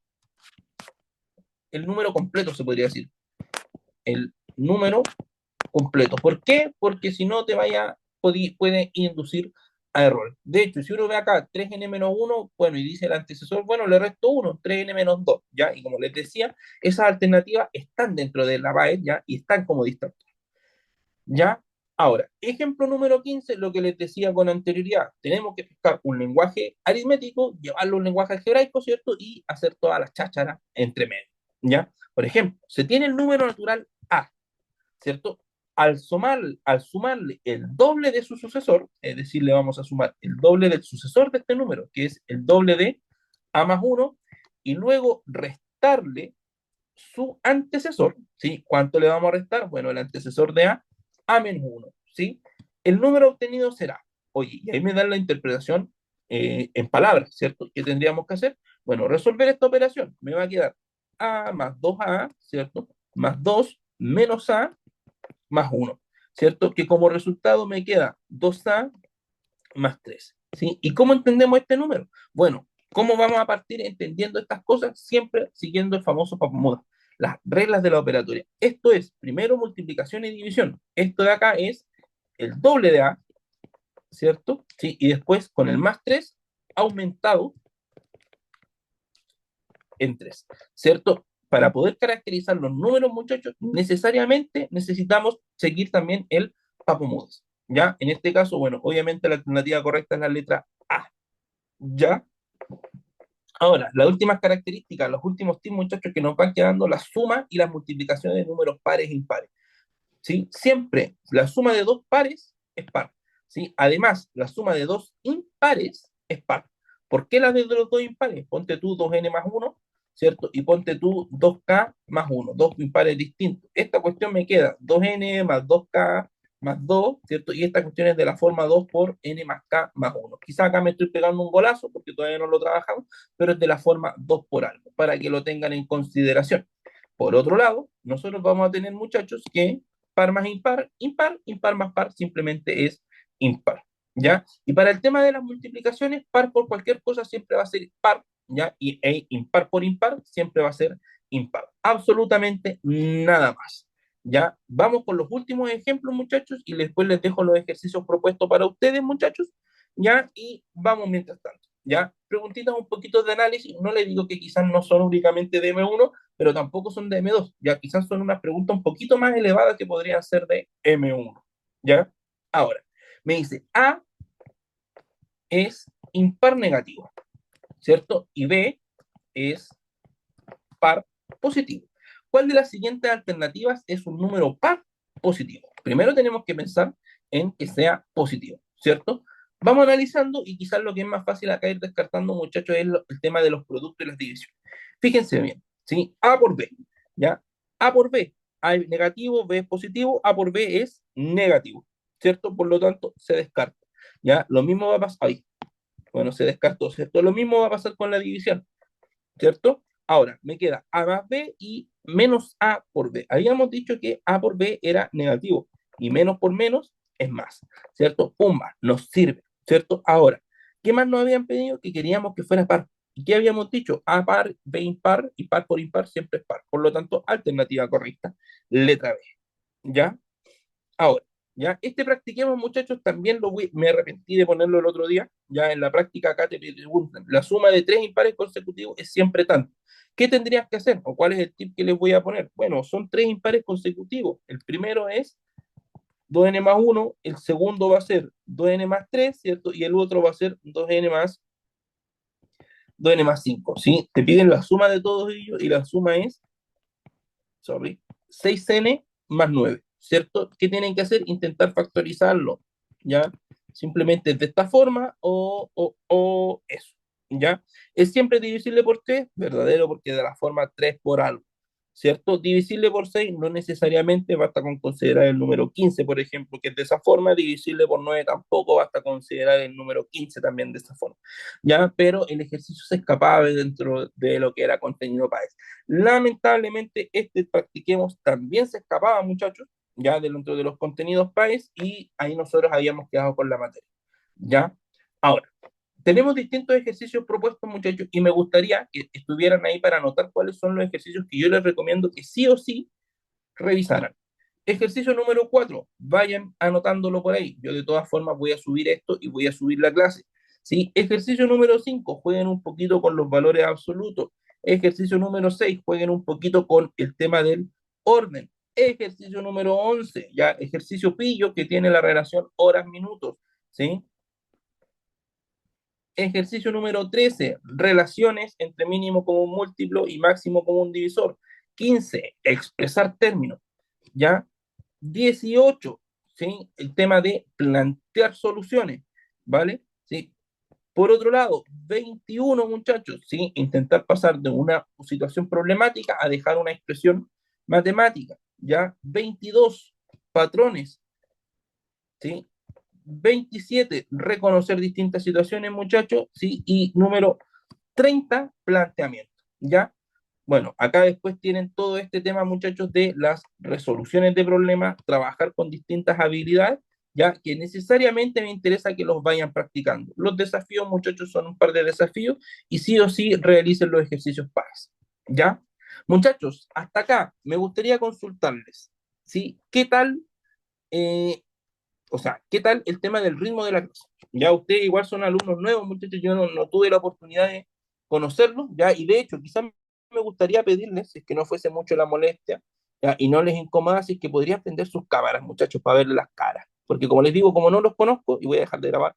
el número completo, se podría decir, el número completo. ¿Por qué? Porque si no te puede inducir a error. De hecho, si uno ve acá 3n menos 1, bueno, y dice el antecesor, bueno, le resto 1, 3n menos 2, ¿ya? Y como les decía, esas alternativas están dentro de la RAE, ¿ya? Y están como distantes, ¿ya? Ahora, ejemplo número 15, lo que les decía con anterioridad, tenemos que pescar un lenguaje aritmético, llevarlo a un lenguaje algebraico, ¿cierto? Y hacer todas las chácharas entre medio, ¿ya? Por ejemplo, se tiene el número natural A, ¿cierto? Al sumarle el doble de su sucesor, es decir, le vamos a sumar el doble del sucesor de este número, que es el doble de A más 1, y luego restarle su antecesor, ¿sí? ¿Cuánto le vamos a restar? Bueno, el antecesor de A menos 1, ¿sí? El número obtenido será, oye, y ahí me dan la interpretación en palabras, ¿cierto? ¿Qué tendríamos que hacer? Bueno, resolver esta operación, me va a quedar A más 2A, ¿cierto? Más 2 menos A más 1, ¿cierto? Que como resultado me queda 2A más 3, ¿sí? ¿Y cómo entendemos este número? Bueno, ¿cómo vamos a partir entendiendo estas cosas? Siempre siguiendo el famoso Papamoda, las reglas de la operatoria. Esto es, primero multiplicación y división. Esto de acá es el doble de A, ¿cierto? ¿Sí? Y después con el más 3 aumentado en 3, ¿cierto? Para poder caracterizar los números, muchachos, necesariamente necesitamos seguir también el Papamodas, ¿ya? En este caso, bueno, obviamente la alternativa correcta es la letra A, ¿ya? Ahora, las últimas características, los últimos tips, muchachos, que nos van quedando la suma y las multiplicaciones de números pares e impares, ¿sí? Siempre la suma de dos pares es par, ¿sí? Además, la suma de dos impares es par. ¿Por qué las de los dos impares? Ponte tú 2n más 1, ¿cierto? Y ponte tú 2k más 1, dos impares distintos. Esta cuestión me queda 2n más 2k más 2, ¿cierto? Y esta cuestión es de la forma 2 por n más k más 1. Quizá acá me estoy pegando un golazo porque todavía no lo trabajamos, pero es de la forma 2 por algo, para que lo tengan en consideración. Por otro lado, nosotros vamos a tener, muchachos, que par más impar, impar, impar más par simplemente es impar, ¿ya? Y para el tema de las multiplicaciones, par por cualquier cosa siempre va a ser par, ¿ya? Y impar por impar siempre va a ser impar. Absolutamente nada más, ¿ya? Vamos con los últimos ejemplos, muchachos, y después les dejo los ejercicios propuestos para ustedes, muchachos, ¿ya? Y vamos mientras tanto, ¿ya? Preguntitas un poquito de análisis, no les digo que quizás no son únicamente de M1, pero tampoco son de M2, ya quizás son unas preguntas un poquito más elevadas que podrían ser de M1, ¿ya? Ahora, me dice, A es impar negativo, ¿cierto? Y B es par positivo. ¿Cuál de las siguientes alternativas es un número par positivo? Primero tenemos que pensar en que sea positivo, ¿cierto? Vamos analizando y quizás lo que es más fácil acá ir descartando, muchachos, es el tema de los productos y las divisiones. Fíjense bien, ¿sí? A por B, ¿ya? A por B, A es negativo, B es positivo, A por B es negativo, ¿cierto? Por lo tanto, se descarta, ¿ya? Lo mismo va a pasar, ahí, bueno, se descartó, ¿cierto? Lo mismo va a pasar con la división, ¿cierto? Ahora, me queda A más B y menos A por B. Habíamos dicho que A por B era negativo y menos por menos es más, ¿cierto? Pumba, nos sirve, ¿cierto? Ahora, ¿qué más nos habían pedido? Que queríamos que fuera par. ¿Y qué habíamos dicho? A par, B impar y par por impar siempre es par. Por lo tanto, alternativa correcta, letra B. ¿Ya? Ahora, ya, este practiquemos, muchachos, también me arrepentí de ponerlo el otro día. Ya en la práctica acá te preguntan, la suma de tres impares consecutivos es siempre tanto. ¿Qué tendrías que hacer? ¿O cuál es el tip que les voy a poner? Bueno, son tres impares consecutivos. El primero es 2n más 1, el segundo va a ser 2n más 3, ¿cierto? Y el otro va a ser 2n más 5, ¿sí? Te piden la suma de todos ellos y la suma es, sorry, 6n más 9, ¿cierto? ¿Qué tienen que hacer? Intentar factorizarlo, ¿ya? Simplemente de esta forma o eso, ¿ya? Es siempre divisible por 3, verdadero porque de la forma 3 por algo, ¿cierto? Divisible por 6 no necesariamente basta con considerar el número 15, por ejemplo, que es de esa forma, divisible por 9 tampoco basta considerar el número 15 también de esa forma, ¿ya? Pero el ejercicio se escapaba dentro de lo que era contenido PAES. Lamentablemente, este practiquemos también se escapaba, muchachos, ya dentro de los contenidos PAES, y ahí nosotros habíamos quedado con la materia, ¿ya? Ahora, tenemos distintos ejercicios propuestos, muchachos, y me gustaría que estuvieran ahí para anotar cuáles son los ejercicios que yo les recomiendo que sí o sí revisaran. Ejercicio número 4, vayan anotándolo por ahí. Yo de todas formas voy a subir esto y voy a subir la clase. ¿Sí? Ejercicio número 5, jueguen un poquito con los valores absolutos. Ejercicio número 6, jueguen un poquito con el tema del orden. Ejercicio número 11, ya ejercicio pillo que tiene la relación horas-minutos. ¿Sí? Ejercicio número 13, relaciones entre mínimo común múltiplo y máximo común divisor. 15, expresar términos. ¿Ya? 18, ¿sí? El tema de plantear soluciones, ¿vale? ¿Sí? Por otro lado, 21, muchachos, ¿sí? Intentar pasar de una situación problemática a dejar una expresión matemática, ¿ya? 22, patrones, ¿sí? 27, reconocer distintas situaciones, muchachos, ¿sí? Y número 30, planteamiento, ¿ya? Bueno, acá después tienen todo este tema, muchachos, de las resoluciones de problemas, trabajar con distintas habilidades, ya que necesariamente me interesa que los vayan practicando. Los desafíos, muchachos, son un par de desafíos y sí o sí realicen los ejercicios pares, ¿ya? Muchachos, hasta acá me gustaría consultarles, ¿sí? ¿Qué tal eh, o sea, ¿qué tal el tema del ritmo de la clase? Ya ustedes igual son alumnos nuevos, muchachos, yo no tuve la oportunidad de conocerlos, ya, y de hecho, quizás me gustaría pedirles, si es que no fuese mucho la molestia, ya, y no les incomoda, si es que podrían prender sus cámaras, muchachos, para verles las caras. Porque como les digo, como no los conozco, y voy a dejar de grabar,